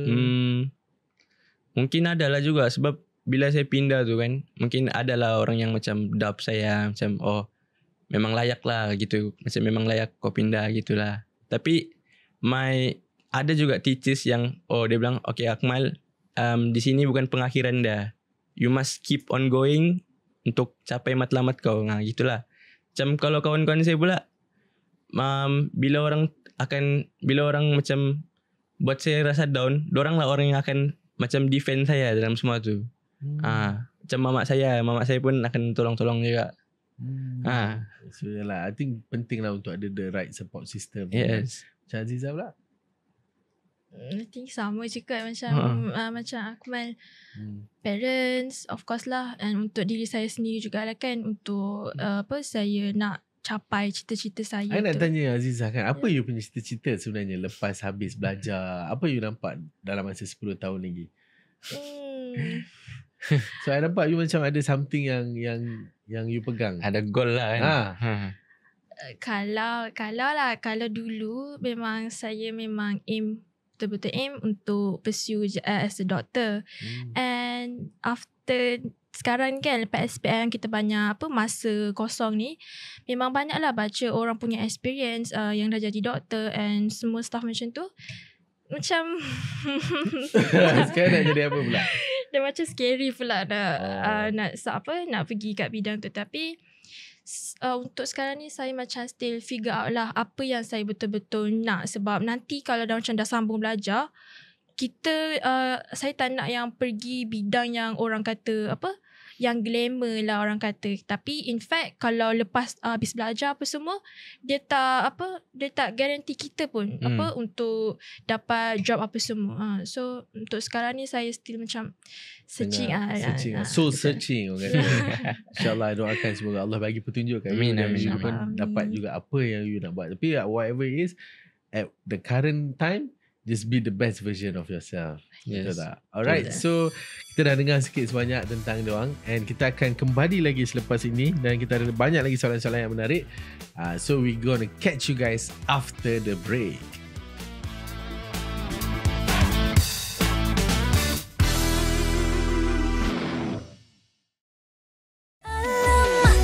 Mungkin adalah juga sebab bila saya pindah tu kan, mungkin adalah orang yang macam doubt saya, macam memang layak lah gitu. Macam memang layak kau pindah gitulah. Tapi ada juga teachers yang dia bilang okay Akmal, di sini bukan pengakhiran dah. You must keep on going untuk capai matlamat kau. Gitulah. Macam kalau kawan-kawan saya pula bila orang macam buat saya rasa down, dorang lah orang yang akan macam defend saya dalam semua tu. Macam mamak saya pun akan tolong-tolong juga. So yalah, I think penting lah untuk ada the right support system. Yes. Macam Azizah pula? I think sama juga macam Akmal. Parents of course lah, and untuk diri saya sendiri juga lah kan, untuk saya nak capai cita-cita saya. I nak tanya Azizah kan, apa you punya cita-cita sebenarnya lepas habis belajar? Apa you nampak dalam masa 10 tahun lagi? So I nampak you macam ada something yang you pegang. Ada goal lah kan. Kalau dulu memang saya betul-betul aim untuk pursue as a doctor. And after sekarang kan, lepas SPM kita banyak masa kosong ni, memang banyaklah baca orang punya experience yang dah jadi doktor and semua stuff macam tu. Macam sekarang nak jadi apa pula? Dah macam scary pula nak pergi kat bidang tu. Tapi untuk sekarang ni saya macam still figure out lah apa yang saya betul-betul nak. Sebab nanti kalau dah sambung belajar, saya tak nak yang pergi bidang yang orang kata yang glamour lah orang kata. Tapi in fact kalau lepas habis belajar apa semua, dia tak guarantee kita pun untuk dapat job apa semua. So untuk sekarang ni saya still macam searching. Soul searching. InsyaAllah doakan semoga Allah bagi petunjuk kat you. You pun dapat juga apa yang you nak buat. Tapi whatever it is, at the current time, just be the best version of yourself. Yes. Betul tak? Alright, so kita dah dengar sikit sebanyak tentang diorang, and kita akan kembali lagi selepas ini, dan kita ada banyak lagi soalan-soalan yang menarik. So we gonna catch you guys after the break.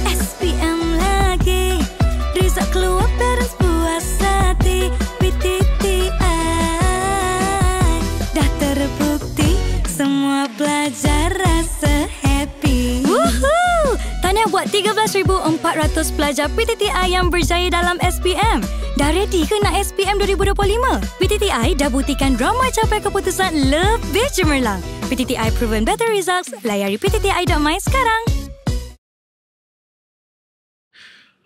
SPM lagi, Rizak keluar parents puas hati. Semua pelajar rasa happy. Woohoo! Tahniah buat 13,400 pelajar PTTI yang berjaya dalam SPM. Dah ready ke nak SPM 2025? PTTI dah buktikan ramai capai keputusan lebih cemerlang. PTTI proven better results. Layari ptti.my sekarang.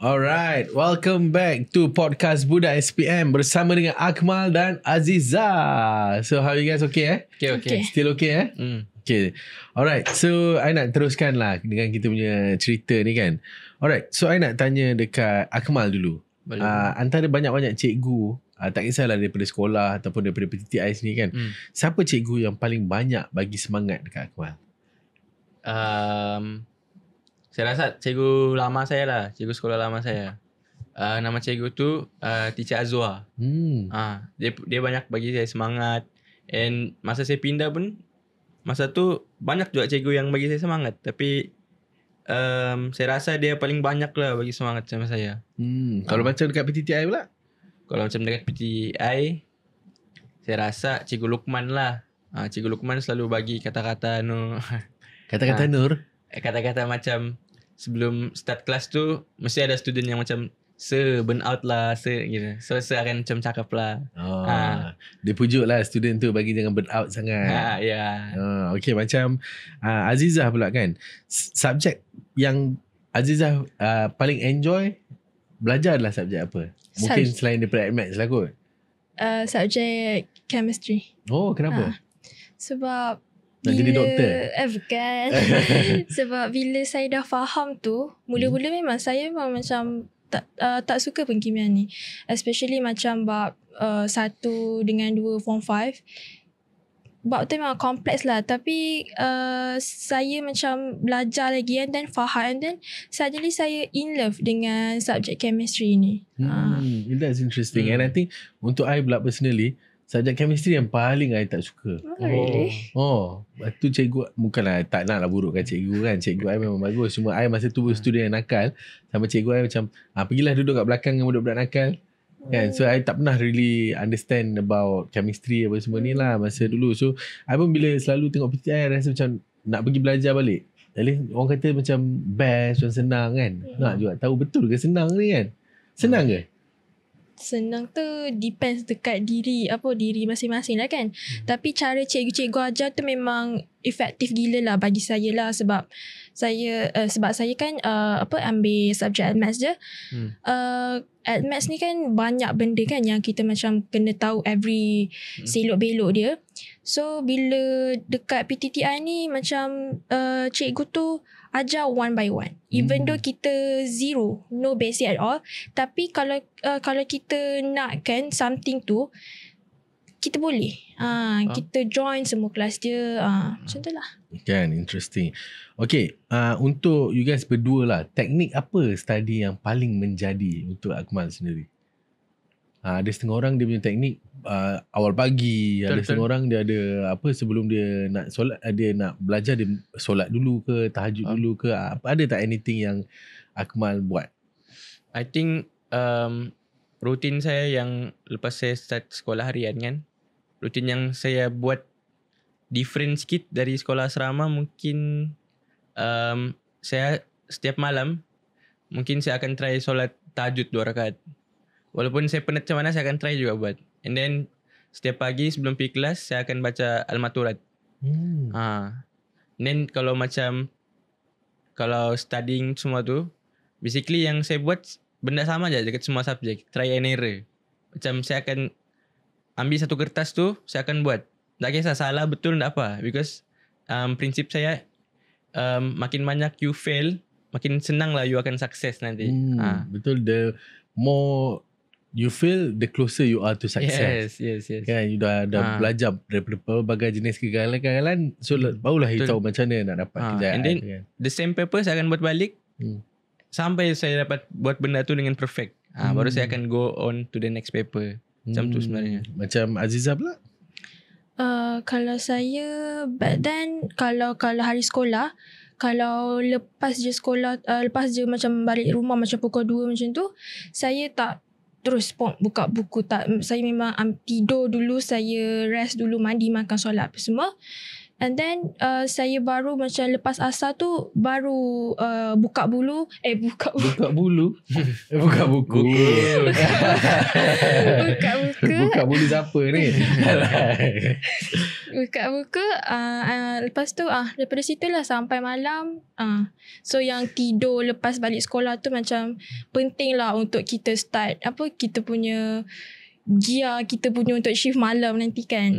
Alright, welcome back to podcast Budak SPM bersama dengan Akmal dan Azizah. So how you guys okay? Okay. Still okay Okay. Alright, so I nak teruskan lah dengan kita punya cerita ni kan. Alright, so I nak tanya dekat Akmal dulu. Antara banyak-banyak cikgu, tak kisahlah daripada sekolah ataupun daripada PTTI sini kan, siapa cikgu yang paling banyak bagi semangat dekat Akmal? Saya rasa cikgu lama saya lah, cikgu sekolah lama saya. Nama cikgu tu Teacher Azwa. Dia banyak bagi saya semangat. And masa saya pindah pun, masa tu banyak juga cikgu yang bagi saya semangat. Tapi saya rasa dia paling banyak lah bagi semangat sama saya. Kalau macam dekat PTTI pula? Kalau macam dekat PTTI, saya rasa Cikgu Lukman lah. Cikgu Lukman selalu bagi kata-kata Kata-kata Nur? Kata-kata macam sebelum start kelas tu mesti ada student yang macam burn out lah gitu. So akan macam cakap lah. Dia pujuk lah student tu bagi jangan burn out sangat. Okay, macam Azizah pula kan, subjek yang Azizah paling enjoy belajar adalah subjek apa? Mungkin selain daripada Maths lah kot. Subjek chemistry. Oh, kenapa? Sebab nak jadi doktor? Bukan. Sebab bila saya dah faham tu, mula-mula memang saya memang macam tak suka pun kimia ni. Especially macam bab 1 dengan 2 form 5. Bab tu memang kompleks lah. Tapi saya macam belajar lagi and then faham, and then suddenly saya in love dengan subjek chemistry ni. That's interesting. And I think untuk I pula personally, subjek chemistry yang paling I tak suka. Really? Lepas tu cikgu, bukanlah tak nak lah burukkan cikgu kan. Cikgu I memang bagus. Cuma I masa tu student yang nakal. Sama cikgu I macam, pergilah duduk kat belakang dengan budak-budak nakal. Kan? So I tak pernah really understand about chemistry apa semua ni lah masa dulu. So I pun bila selalu tengok PTI, I rasa macam nak pergi belajar balik. Jadi orang kata macam best, macam senang kan. Nak juga tahu betul ke senang ni kan. Senang ke? Senang tu depends dekat diri masing-masing lah kan. Tapi cara cikgu-cikgu ajar tu memang efektif gila lah bagi saya lah, sebab saya kan ambil subjek Maths je. Maths ni kan banyak benda kan yang kita macam kena tahu every selok-belok dia. So bila dekat PTTI ni macam cikgu tu ajar one by one. Even though kita zero, no basic at all. Tapi kalau kita nakkan something tu, kita boleh. Kita join semua kelas dia. Macam tu lah. Kan, interesting. Okay, untuk you guys berdua lah, teknik apa study yang paling menjadi untuk Akmal sendiri? Ada setengah orang dia punya teknik awal pagi, ada setengah orang dia ada sebelum dia nak solat, dia nak belajar, dia solat dulu ke, tahajud dulu ke, ada tak anything yang Akmal buat? I think rutin saya yang lepas saya start sekolah harian kan, rutin yang saya buat different sikit dari sekolah asrama. Mungkin saya setiap malam mungkin saya akan try solat tahajud 2 rakaat. Walaupun saya penat macam mana, saya akan try juga buat. And then setiap pagi sebelum pergi kelas saya akan baca Al-Maturat. Then kalau studying semua tu, basically yang saya buat benda sama aja dekat semua subjek, try and error. Macam saya akan ambil satu kertas tu, saya akan buat. Tak kisah salah betul tak apa, because prinsip saya makin banyak you fail, makin senang lah you akan sukses nanti. Betul, the more you fail, the closer you are to success. Yes. Kan, you dah belajar daripada pelbagai jenis kegagalan, so barulah you tahu macam mana nak dapat kejayaan. And then kan? the same paper saya akan buat balik sampai saya dapat buat benda tu dengan perfect. Baru saya akan go on to the next paper. Macam tu sebenarnya. Macam Aziza pula? Kalau saya back then, kalau hari sekolah, kalau lepas je macam balik rumah macam pukul 2 macam tu, saya tak terus buka buku, tak. Saya memang tidur dulu, saya rest dulu, mandi, makan, solat apa semua. And then saya baru macam lepas asar tu baru buka bulu. Buka bulu? Buka buku. Buka bulu siapa ni? Buka buku. Lepas tu daripada situ lah sampai malam. So yang tidur lepas balik sekolah tu macam penting lah untuk kita start kita punya gear kita punya untuk shift malam nanti kan.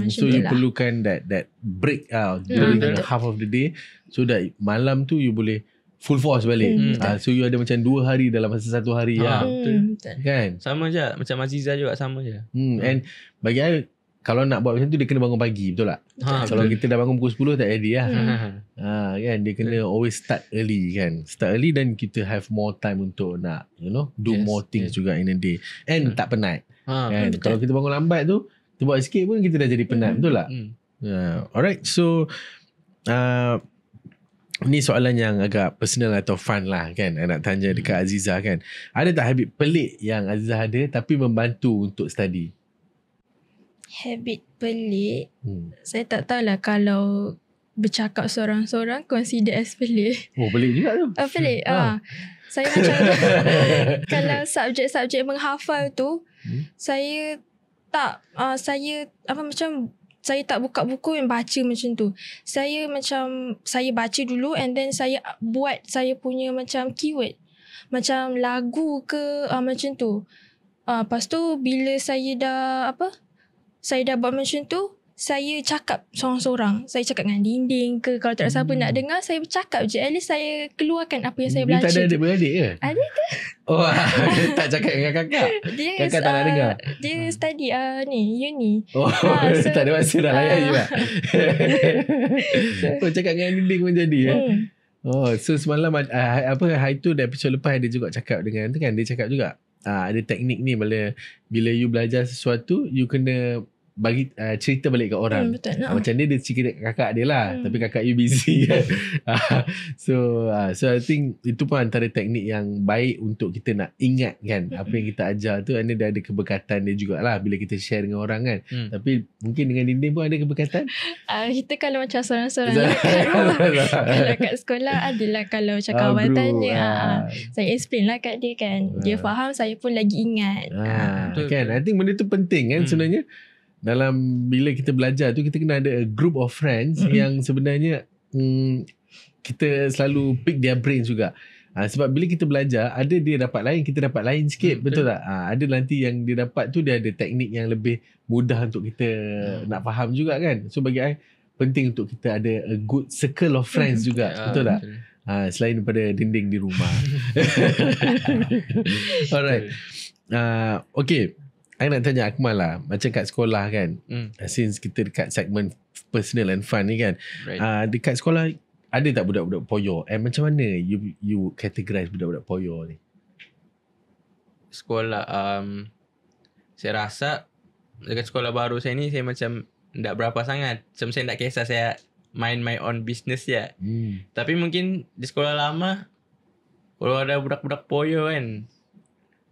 So you perlukan that break during half of the day, so that malam tu you boleh full force balik. So you ada macam 2 hari dalam masa 1 hari. Betul. Kan? Sama je macam Aziza juga, sama je. And bagi I, kalau nak buat macam tu dia kena bangun pagi, betul tak? Kalau kita dah bangun pukul 10 tak ready lah. Kan, dia kena always start early kan. Start early, dan kita have more time untuk nak do more things juga in a day. And tak penat. Kan? Kalau kita bangun lambat tu, kita buat sikit pun kita dah jadi penat, betul tak? Alright, so ni soalan yang agak personal atau fun lah kan. I nak tanya dekat Aziza kan. Ada tak habit pelik yang Aziza ada tapi membantu untuk study? Habit pelik? Saya tak tahulah kalau bercakap seorang-seorang consider as pelik. Oh, pelik juga tu. Pelik. Saya macam kalau subjek-subjek menghafal tu, saya tak saya tak buka buku yang baca macam tu. Saya baca dulu and then saya buat saya punya macam keyword. Macam lagu ke macam tu. Lepas tu bila saya dah buat macam tu, saya cakap seorang-seorang. Saya cakap dengan dinding ke. Kalau tak ada siapa nak dengar, saya bercakap je. At least saya keluarkan apa yang saya Dia belajar. tak ada adik-beradik ke? Ada tu. Oh, dia tak cakap dengan kakak. Dia Kakak tak nak dengar. Dia study uni. Oh, so, tak ada masa dah layan je lah. Oh, cakap dengan dinding pun jadi Oh, so semalam hari tu episod lepas dia juga cakap dengan tu kan, dia cakap juga ada teknik ni bila you belajar sesuatu, you kena bagi cerita balik kat orang. Betul. Macam dia cerita kat kakak dia lah, tapi kakak you busy kan. So I think itu pun antara teknik yang baik untuk kita nak ingat kan apa yang kita ajar tu. Dia ada keberkatan dia jugalah bila kita share dengan orang kan. Tapi mungkin dengan dinding pun ada keberkatan. Kita kalau macam seorang-seorang kat rumah. Kalau kat sekolah adalah kalau macam kawan tanya, saya explain lah kat dia kan. Dia faham, saya pun lagi ingat. Kan, I think benda tu penting kan sebenarnya. Dalam bila kita belajar tu, kita kena ada a group of friends yang sebenarnya kita selalu pick their brains juga. Sebab bila kita belajar, ada dia dapat lain, kita dapat lain sikit. Betul tak? Ada nanti yang dia dapat tu, dia ada teknik yang lebih mudah untuk kita nak faham juga kan. So bagi I, penting untuk kita ada a good circle of friends juga. Betul tak? Selain daripada dinding di rumah. Alright. Okay. I nak tanya Akmal lah, macam kat sekolah kan, since kita dekat segmen personal and fun ni kan, dekat sekolah ada tak budak-budak poyo? Macam mana you categorize budak-budak poyo ni? Sekolah, saya rasa dekat sekolah baru saya ni, saya macam tak berapa sangat. Macam saya tak kisah, saya mind my own business je. Tapi mungkin di sekolah lama, kalau ada budak-budak poyo kan,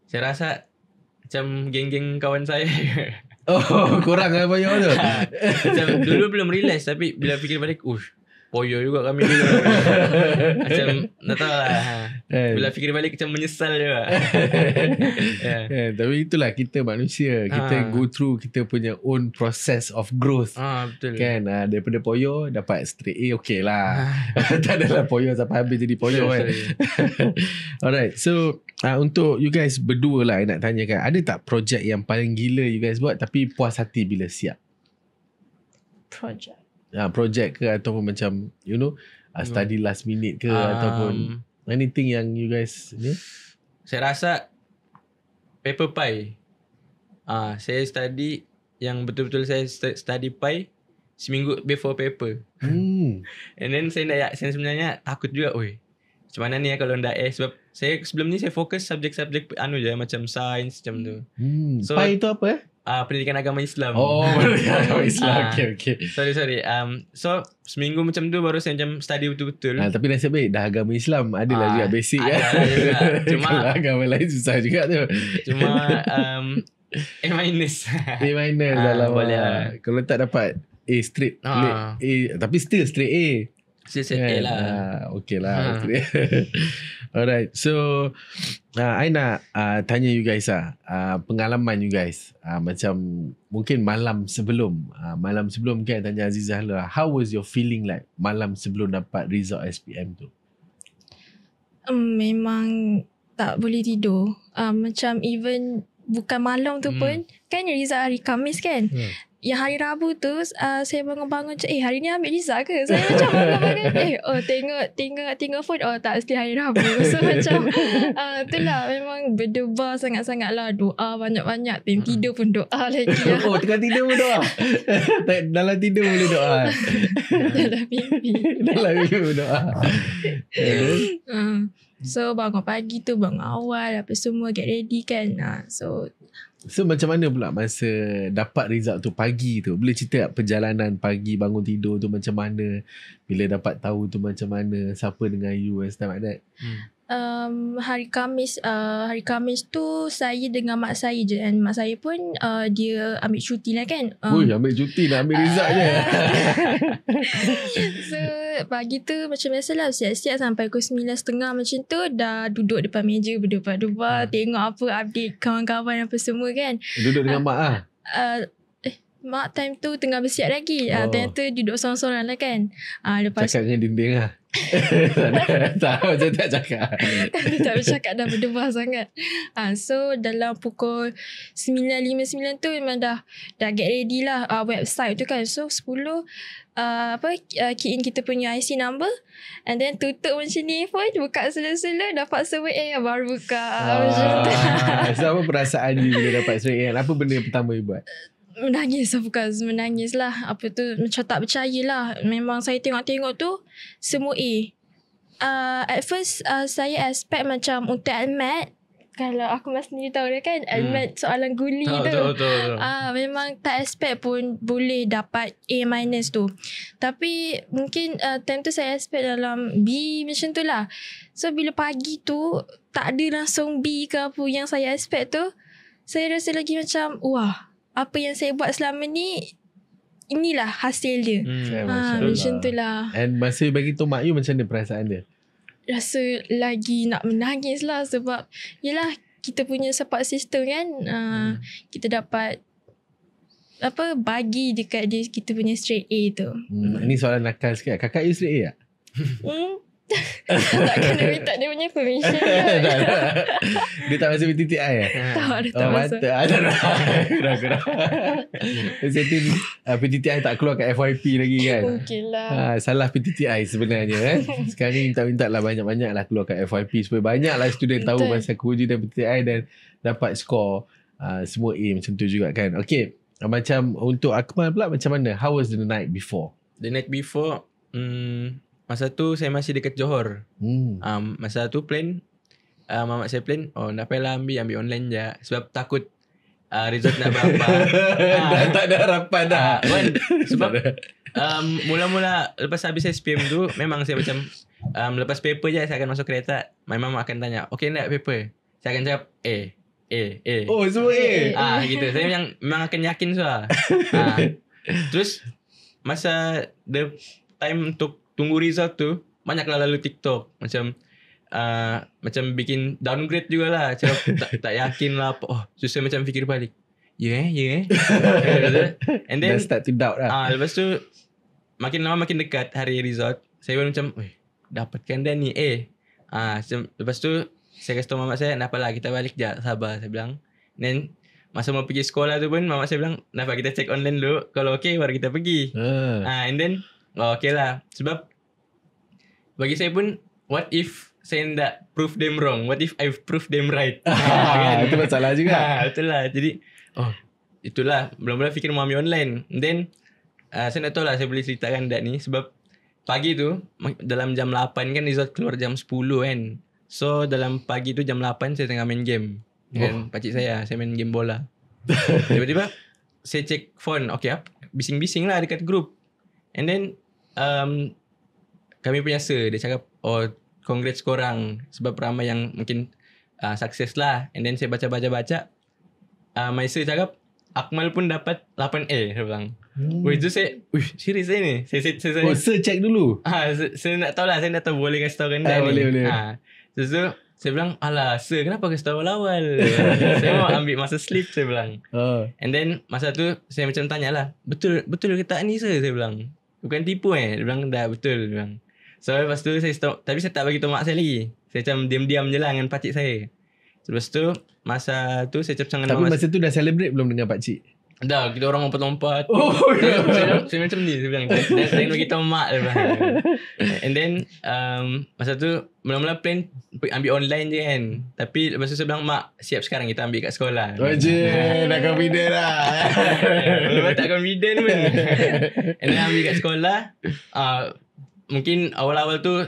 saya rasa macam geng-geng kawan saya. Oh, kurang lah poyo tu. Macam dulu belum realize, tapi bila fikir balik, poyo juga kami dulu. Macam tak tahu lah. Bila fikir balik macam menyesal juga. Tapi itulah kita manusia. Kita go through kita punya own process of growth. Betul. Kan, daripada poyo dapat straight A, okay lah. Tak adalah poyo sampai habis jadi poyo kan. Alright, so untuk you guys berdua lah, I nak tanyakan, ada tak projek yang paling gila you guys buat tapi puas hati bila siap? Projek ke ataupun macam you know study last minute ke ataupun anything yang you guys ni? Saya rasa paper pie. Saya study yang betul-betul saya study pie seminggu before paper. And then saya sebenarnya takut juga, macam mana ni kalau ndak sebab saya sebelum ni saya fokus subjek-subjek je macam sains macam tu. So pie itu apa pendidikan agama Islam. Pendidikan agama Islam. Okay. Sorry. So seminggu macam tu baru saya macam study betul-betul. Tapi nasib baik dah agama Islam adalah juga basic kan. Adalah juga. Cuma kalau agama lain susah juga tu. Cuma A minus dalam boleh kalau tak dapat A straight A, tapi still straight A. A lah. Okay lah. Alright. So I nak tanya you guys pengalaman you guys macam mungkin malam sebelum kan, tanya Azizah lah, how was your feeling like malam sebelum dapat result SPM tu? Memang tak boleh tidur. Macam even bukan malam tu pun kan result hari Khamis kan. Yang hari Rabu tu saya bangun-bangun macam hari ni ambil result ke? Saya macam bangun-bangun tengok phone, tak, mesti hari Rabu. So macam itulah, memang berdebar sangat-sangat lah. Doa banyak-banyak, tidur pun doa lagi lah. Tengah tidur pun doa? Dalam tidur boleh doa? Dalam mimpi. Dalam mimpi pun doa. So bangun pagi tu, bangun awal apa semua, get ready kan. So macam mana pula masa dapat result tu pagi tu? Boleh cerita perjalanan pagi bangun tidur tu macam mana? Bila dapat tahu tu macam mana? Siapa dengan you and stuff like that? Hari Khamis tu saya dengan mak saya je, dan mak saya pun dia ambil cuti lah kan. Ambil cuti nak ambil result je. So pagi tu macam biasalah, siap-siap sampai pukul 9.30 macam tu, dah duduk depan meja berdebar-debar, tengok apa update kawan-kawan apa semua kan. Duduk dengan mak lah? Mak time tu tengah bersiap lagi. Time tu duduk sorang-sorang lah kan. Lepas cakap dengan dinding lah. Tak, macam tak cakap. Dia tak bercakap dah berdebar sangat. So dalam pukul 9.59 tu memang dah get ready lah website tu kan. So 10 key in kita punya IC number, and then tutup macam ni pun, buka sela-sela dapat server A baru buka. Macam tu. So apa perasaan you bila dapat straight A? Apa benda yang pertama you buat? Menangis lah. Apa tu, macam tak percaya lah. Memang saya tengok-tengok tu semua A. At first saya expect macam untuk ALMAT, kalau aku masih sendiri tahu dah kan, ALMAT soalan guli Betul. Memang tak expect pun boleh dapat A- tu. Tapi mungkin time tu saya expect dalam B macam tu lah. So bila pagi tu tak ada langsung B ke apa yang saya expect tu, saya rasa lagi macam wah, apa yang saya buat selama ni, inilah hasil dia. Macam tu lah. And masa bagi tu mak you, macam mana perasaan dia? Rasa lagi nak menangis lah, sebab yelah kita punya support system kan, kita dapat bagi dekat dia kita punya straight A tu. Ini soalan nakal sikit. Kakak you straight A tak? Tak kena minta dia punya permission. Dia tak masuk PTTI Tak masuk. Kurang. Saya tu PTTI tak keluar kat FYP lagi kan. Mungkin lah. Salah PTTI sebenarnya Sekarang ni minta lah banyak-banyak lah keluar kat FYP, supaya banyak lah student tahu pasal kewujudan PTTI dan dapat skor semua A macam tu juga kan. Okay, macam untuk Akmal pula, macam mana? How was the night before? The night before, masa tu saya masih dekat Johor. Masa tu plan, mamak saya plan, nak payahlah ambil online je, sebab takut result nak berapa. Dah tak ada harapan dah. Sebab mula-mula lepas habis SPM tu, memang saya macam lepas paper je saya akan masuk kereta. My mum akan tanya, okay nak paper? Saya akan cakap A. Oh, semua A. Gitu. Saya memang akan yakin sudah. Terus masa the time untuk tunggu result tu, banyaklah lalu TikTok macam bikin downgrade jugalah. Macam tak yakin lah. Susah macam fikir balik. And then dah start to doubt lah. Lepas tu makin lama makin dekat hari result, saya pun macam dapatkan dah ni A. Lepas tu saya kasih tahu mamak saya, nampaklah kita balik je, sabar, saya bilang. Then masa mau pergi sekolah tu pun mamak saya bilang, nampak kita check online dulu, kalau okay baru kita pergi. And then okay lah. Sebab bagi saya pun, what if saya nak prove them wrong? What if I've proved them right? Kan? Itu masalah juga. Betul lah. Jadi itulah, mula-mula fikir mau ambil online. And then saya nak tahu lah, saya boleh ceritakan tak ni. Sebab pagi tu dalam jam 8 kan result keluar jam 10 kan. So dalam pagi tu jam 8 saya tengah main game dengan pakcik saya main game bola. Tiba-tiba saya check phone, okay, bising-bising lah dekat group. And then kami punya sir, dia cakap, congrats korang sebab ramai yang mungkin sukses lah. And then saya baca-baca, my sir cakap Akmal pun dapat 8A, dia bilang. Itu saya, serius saya ni. Saya sir check dulu. Saya nak tahu lah, saya nak tahu boleh kasih tahu kan dah ni. Boleh. So saya bilang, alah sir, kenapa kasih tahu awal-awal? Saya mau ambil masa sleep, saya bilang. And then masa tu saya macam tanya lah, betul ke tak ni sir? Saya bilang, bukan tipu Dia bilang, dah betul. Dia bilang. So lepas tu saya stop, tapi saya tak bagi tahu mak saya lagi. Saya macam diam-diam je lah dengan pakcik saya. Lepas tu masa tu saya cakap dengan Tapi masa tu dah celebrate belum dengan pakcik? Dah, kita orang lompat-lompat. Saya macam ni, saya bilang. Saya bagi tahu mak, dia bilang. And then masa tu mula-mula plan ambil online je kan. Tapi lepas tu saya bilang, mak, siap sekarang kita ambil kat sekolah. Dah confident lah. Mula-mula tak confident pun. And then ambil kat sekolah. Mungkin awal-awal tu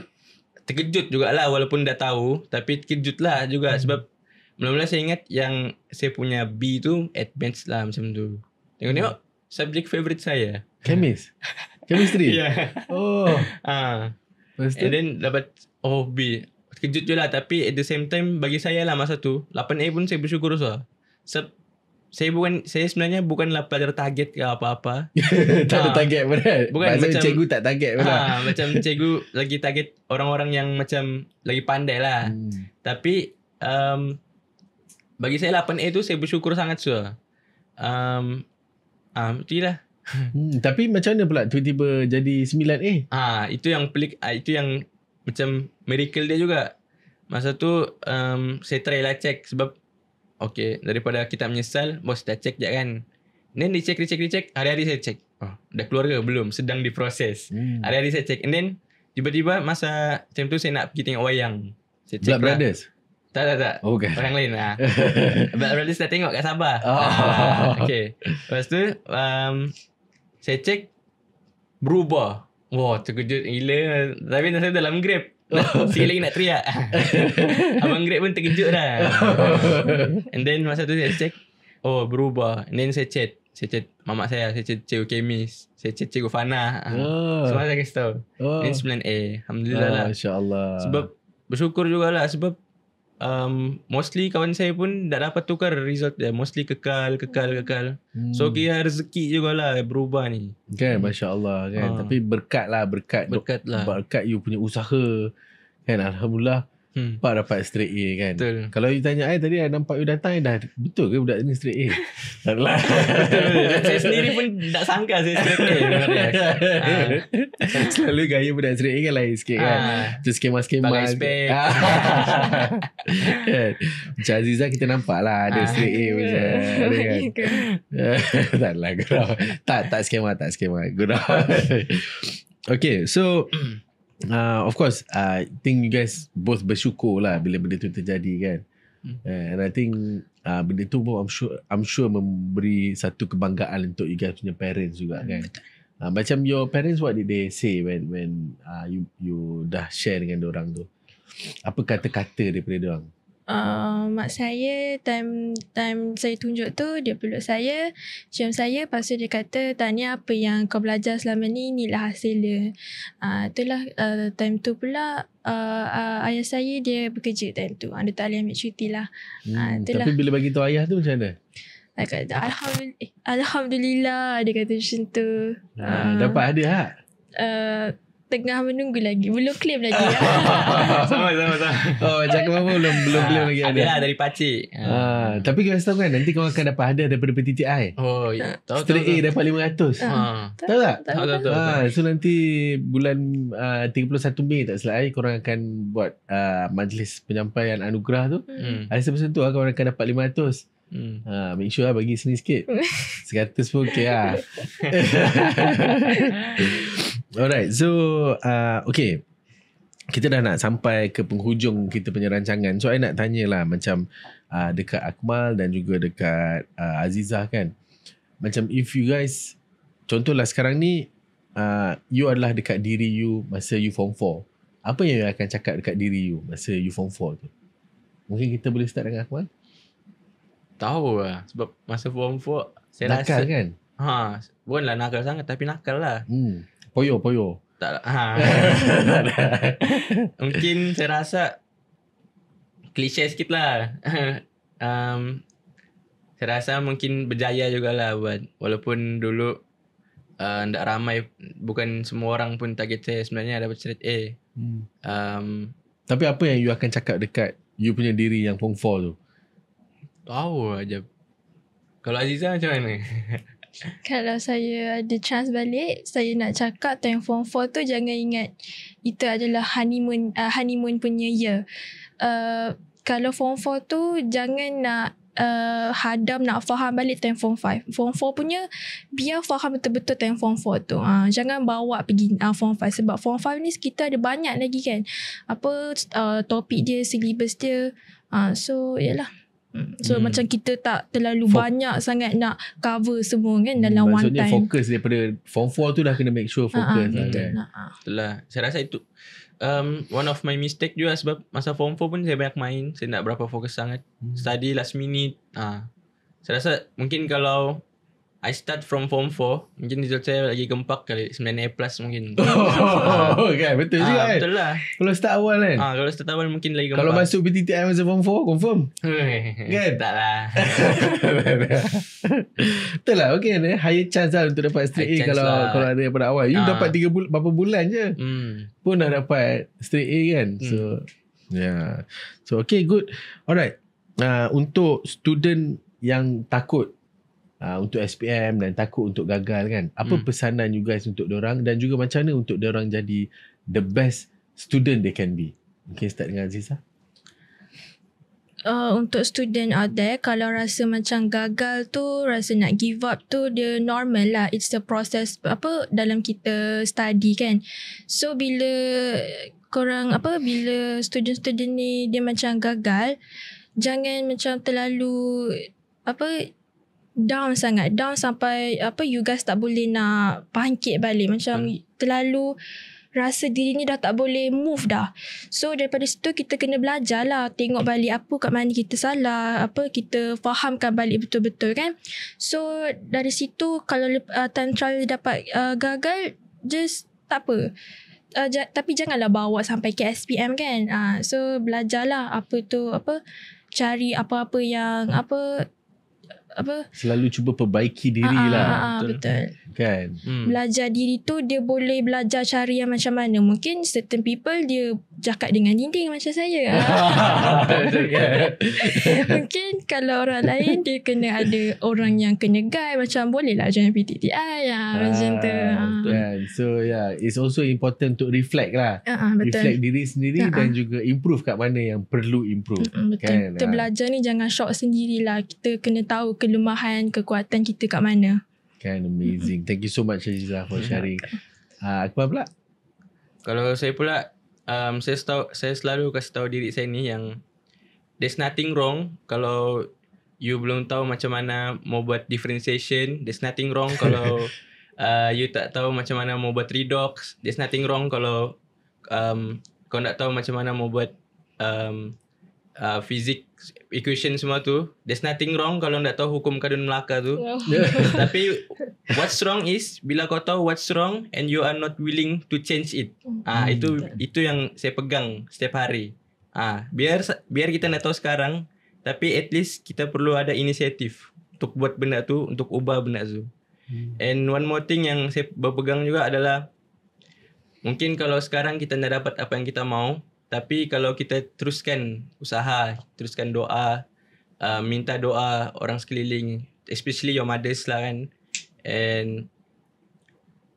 terkejut jugalah, walaupun dah tahu. Tapi terkejut lah juga sebab mula-mula saya ingat yang saya punya B tu advanced lah macam tu. Tengok-tengok subjek favourite saya, Chemistry. Yeah. And then dapat B. Terkejut je lah. Tapi at the same time bagi saya lah masa tu 8A pun saya bersyukur lah. Saya sebenarnya bukanlah pelajar target ke apa-apa. Tak ada target pun kan. Bukan, macam cikgu tak target pun lah. Macam cikgu lagi target orang-orang yang macam lagi pandai lah. Tapi bagi saya 8A tu saya bersyukur sangat sudah. Itulah. Tapi macam mana pula tiba-tiba jadi 9A? Itu yang pelik. Itu yang macam miracle dia juga. Masa tu saya try lah check sebab okay, daripada kita menyesal, bos dah check je kan. Then dia check. Hari-hari saya check. Oh, dah keluar ke? Belum, sedang diproses. Hari-hari saya check. And then tiba-tiba masa time tu saya nak pergi tengok wayang. Saya check Blood Brothers? Tak. Oh, bukan. Orang lain lah. Blood Brothers dah tengok kat Sabah. Okay. Lepas tu saya check berubah. Wah, terkejut gila. Tapi saya dalam Grab. Sikit lagi nak teriak. Abang Grab pun terkejut dah. And then masa tu saya check, oh berubah. And then saya chat mamak saya chat Cikgu Kemis, saya chat Cikgu Fana. Semua saya kasi tahu. Then 9A. Alhamdulillah lah. InsyaAllah. Sebab bersyukur jugalah sebab mostly kawan saya pun tak dapat tukar result dia. Mostly kekal. So kira rezeki jugalah berubah ni. Kan, Masya Allah kan. Tapi berkat lah. Berkat you punya usaha kan. Alhamdulillah Pak dapat straight A kan. Betul. Kalau you tanya I tadi, I nampak you datang, dah betul ke budak ni straight A? Tak lah. Betul. Saya sendiri pun tak sangka saya straight A sebenarnya. Selalu gaya budak straight A kan lain sikit kan. Terus skema-skema. Pakai spek. Kan? Macam Aziza kita nampak lah ada straight A macam ada kan. Tak lah gurau. Tak skema. Gurau. Okay, so of course, I think you guys both bersyukur lah bila benda tu terjadi kan. And I think benda tu pun I'm sure memberi satu kebanggaan untuk you guys punya parents juga kan. Macam your parents, what did they say when you dah share dengan diorang tu? Apa kata-kata daripada diorang? Mak saya time saya tunjuk tu, dia peluk saya, cium saya, lepas tu dia kata, tahniah apa yang kau belajar selama ni, inilah hasil dia. Itulah time tu pula ayah saya dia bekerja time tu. Dia tak boleh ambil cuti lah. Tapi bila bagi tahu ayah tu macam mana? Dia kata Alhamdulillah, dia kata macam tu. Dapat hadiah tak? Tengah menunggu lagi, belum claim lagi. Sama. Oh, macam kau belum claim lagi ada. Ada lah dari pakcik. Tapi kau tahu kan nanti kau akan dapat hadiah daripada PTTI. Oh, tahu. Straight A dapat 500. Tahu tak? Tahu. So nanti bulan 31 Mei tak silap korang akan buat majlis penyampaian anugerah tu. Ada sebesar tu korang akan dapat 500. Make sure bagi sini sikit. 100 pun okay lah. Alright, so okay, kita dah nak sampai ke penghujung kita punya rancangan. So I nak tanya lah macam dekat Akmal dan juga dekat Azizah kan. Macam if you guys, contohlah sekarang ni you adalah dekat diri you masa you form 4. Apa yang you akan cakap dekat diri you masa you form 4 tu? Mungkin kita boleh start dengan Akmal. Tahu lah. Sebab masa form 4 saya nakal rasa kan? Bukanlah nakal sangat, tapi nakal lah. Poyo. Tak lah. Mungkin saya rasa klise sikit lah. Saya rasa mungkin berjaya jugalah buat. Walaupun dulu tak ramai, bukan semua orang pun target saya sebenarnya dapat straight A. Tapi apa yang you akan cakap dekat you punya diri yang form 4 tu? Tahu aja. Kalau Aziza macam mana? Kalau saya ada chance balik, saya nak cakap time form 4 tu jangan ingat itu adalah honeymoon punya year. Kalau form 4 tu jangan nak hadam nak faham balik time form 5. Form 4 punya biar faham betul-betul time form 4 tu. Jangan bawa pergi form 5 sebab form 5 ni kita ada banyak lagi kan. Topik dia, syllabus dia. So yalah. So macam kita tak terlalu banyak sangat nak cover semua kan dalam one time. Maksudnya fokus daripada form 4 tu dah kena make sure fokus lah kan. Itulah. Saya rasa itu one of my mistake juga sebab masa form 4 pun saya banyak main. Saya tak berapa fokus sangat. Study last minute. Saya rasa mungkin kalau I start from form 4, mungkin result saya lagi gempak kali. 9A plus mungkin. Kan betul juga kan. Betul lah. Kalau start awal kan. Kalau start awal mungkin lagi gempak. Kalau masuk PTTI masa form 4 confirm. Kan? Tak lah. Betul lah. Okay, higher chance lah untuk dapat straight A kalau ada daripada awal. You dapat 3 berapa bulan je pun dah dapat straight A kan. So yeah. So okay, good. Alright. Untuk student yang takut untuk SPM dan takut untuk gagal kan, apa pesanan you guys untuk diorang dan juga macam mana untuk diorang jadi the best student they can be? Mungkin start dengan Aziza. Untuk student out there, kalau rasa macam gagal tu, rasa nak give up tu, dia normal lah. It's the process dalam kita study kan. So bila bila student-student ni dia macam gagal, jangan macam terlalu down sangat. Down sampai you guys tak boleh nak bangkit balik. Macam terlalu rasa diri ni dah tak boleh move dah. So daripada situ kita kena belajar lah. Tengok balik apa kat mana kita salah. Kita fahamkan balik betul-betul kan. So dari situ kalau time trial dapat gagal, just tak apa. Tapi janganlah bawa sampai ke SPM kan. So belajarlah cari apa-apa yang selalu cuba perbaiki diri lah. Betul. Kan? Belajar diri tu dia boleh belajar cara yang macam mana. Mungkin certain people dia cakap dengan dinding macam saya. Mungkin kalau orang lain dia kena ada orang yang kena guide. Macam boleh lah join PTTI macam tu. Kan? So it's also important to reflect lah. Betul. Reflect diri sendiri dan juga improve kat mana yang perlu improve. Betul. Kan? Kita belajar ni jangan shock sendirilah. Kita kena tahu kelemahan, kekuatan kita kat mana. Kan, amazing. Thank you so much Aziza for sharing. Akmal pula? Kalau saya pula, saya selalu kasih tahu diri saya ni yang there's nothing wrong kalau you belum tahu macam mana mau buat differentiation. There's nothing wrong kalau you tak tahu macam mana mau buat redox. There's nothing wrong kalau kau tak tahu macam mana mau buat physics equation semua tu. There's nothing wrong kalau nak tahu hukum kadun Melaka tu. Tapi what's wrong is bila kau tahu what's wrong and you are not willing to change it. Itu yang saya pegang setiap hari. Biar kita nak tahu sekarang, tapi at least kita perlu ada inisiatif untuk buat benda tu, untuk ubah benda tu. And one more thing yang saya berpegang juga adalah mungkin kalau sekarang kita nak dapat apa yang kita mau, tapi kalau kita teruskan usaha, teruskan doa, minta doa orang sekeliling, especially your mothers lah kan. And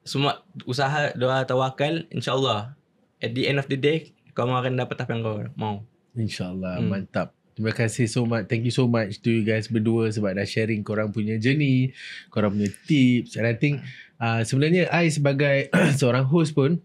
semua usaha, doa, tawakal, insyaAllah at the end of the day kau akan dapat apa yang kau mau. InsyaAllah. Mantap. Terima kasih so much. Thank you so much to you guys berdua sebab dah sharing korang punya journey, korang punya tips. And I think sebenarnya I sebagai seorang host pun,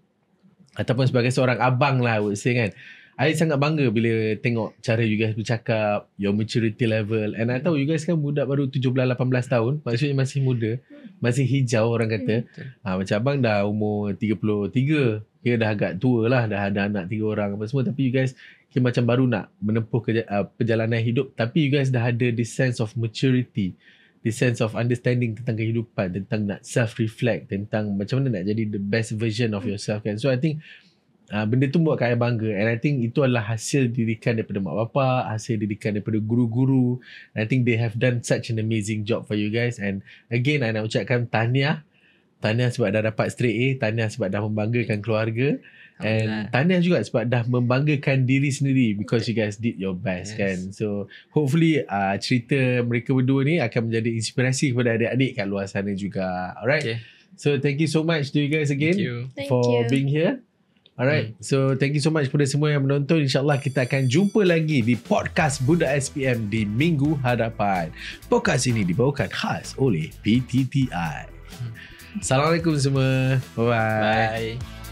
ataupun sebagai seorang abang lah, I would say kan, I sangat bangga bila tengok cara you guys bercakap, your maturity level. And I tahu you guys kan budak baru 17-18 tahun, maksudnya masih muda, masih hijau orang kata. Macam abang dah umur 33, kira dah agak tua lah, dah ada anak 3 orang apa semua. Tapi you guys kira macam baru nak menempuh perjalanan hidup. Tapi you guys dah ada this sense of maturity, this sense of understanding tentang kehidupan, tentang nak self-reflect, tentang macam mana nak jadi the best version of yourself kan. So I think benda tu buat saya bangga. And I think itu adalah hasil didikan daripada mak bapak, hasil didikan daripada guru-guru. And I think they have done such an amazing job for you guys. And again, I nak ucapkan tahniah. Tahniah sebab dah dapat straight A, tahniah sebab dah membanggakan keluarga. And tahniah juga sebab dah membanggakan diri sendiri, because you guys did your best kan. So hopefully cerita mereka berdua ni akan menjadi inspirasi kepada adik-adik kat luar sana juga. Alright. So thank you so much to you guys again for being here. Alright. So thank you so much kepada semua yang menonton. InsyaAllah kita akan jumpa lagi di podcast Budak SPM di minggu hadapan. Podcast ini dibawakan khas oleh PTTI. Assalamualaikum semua. Bye-bye. Bye.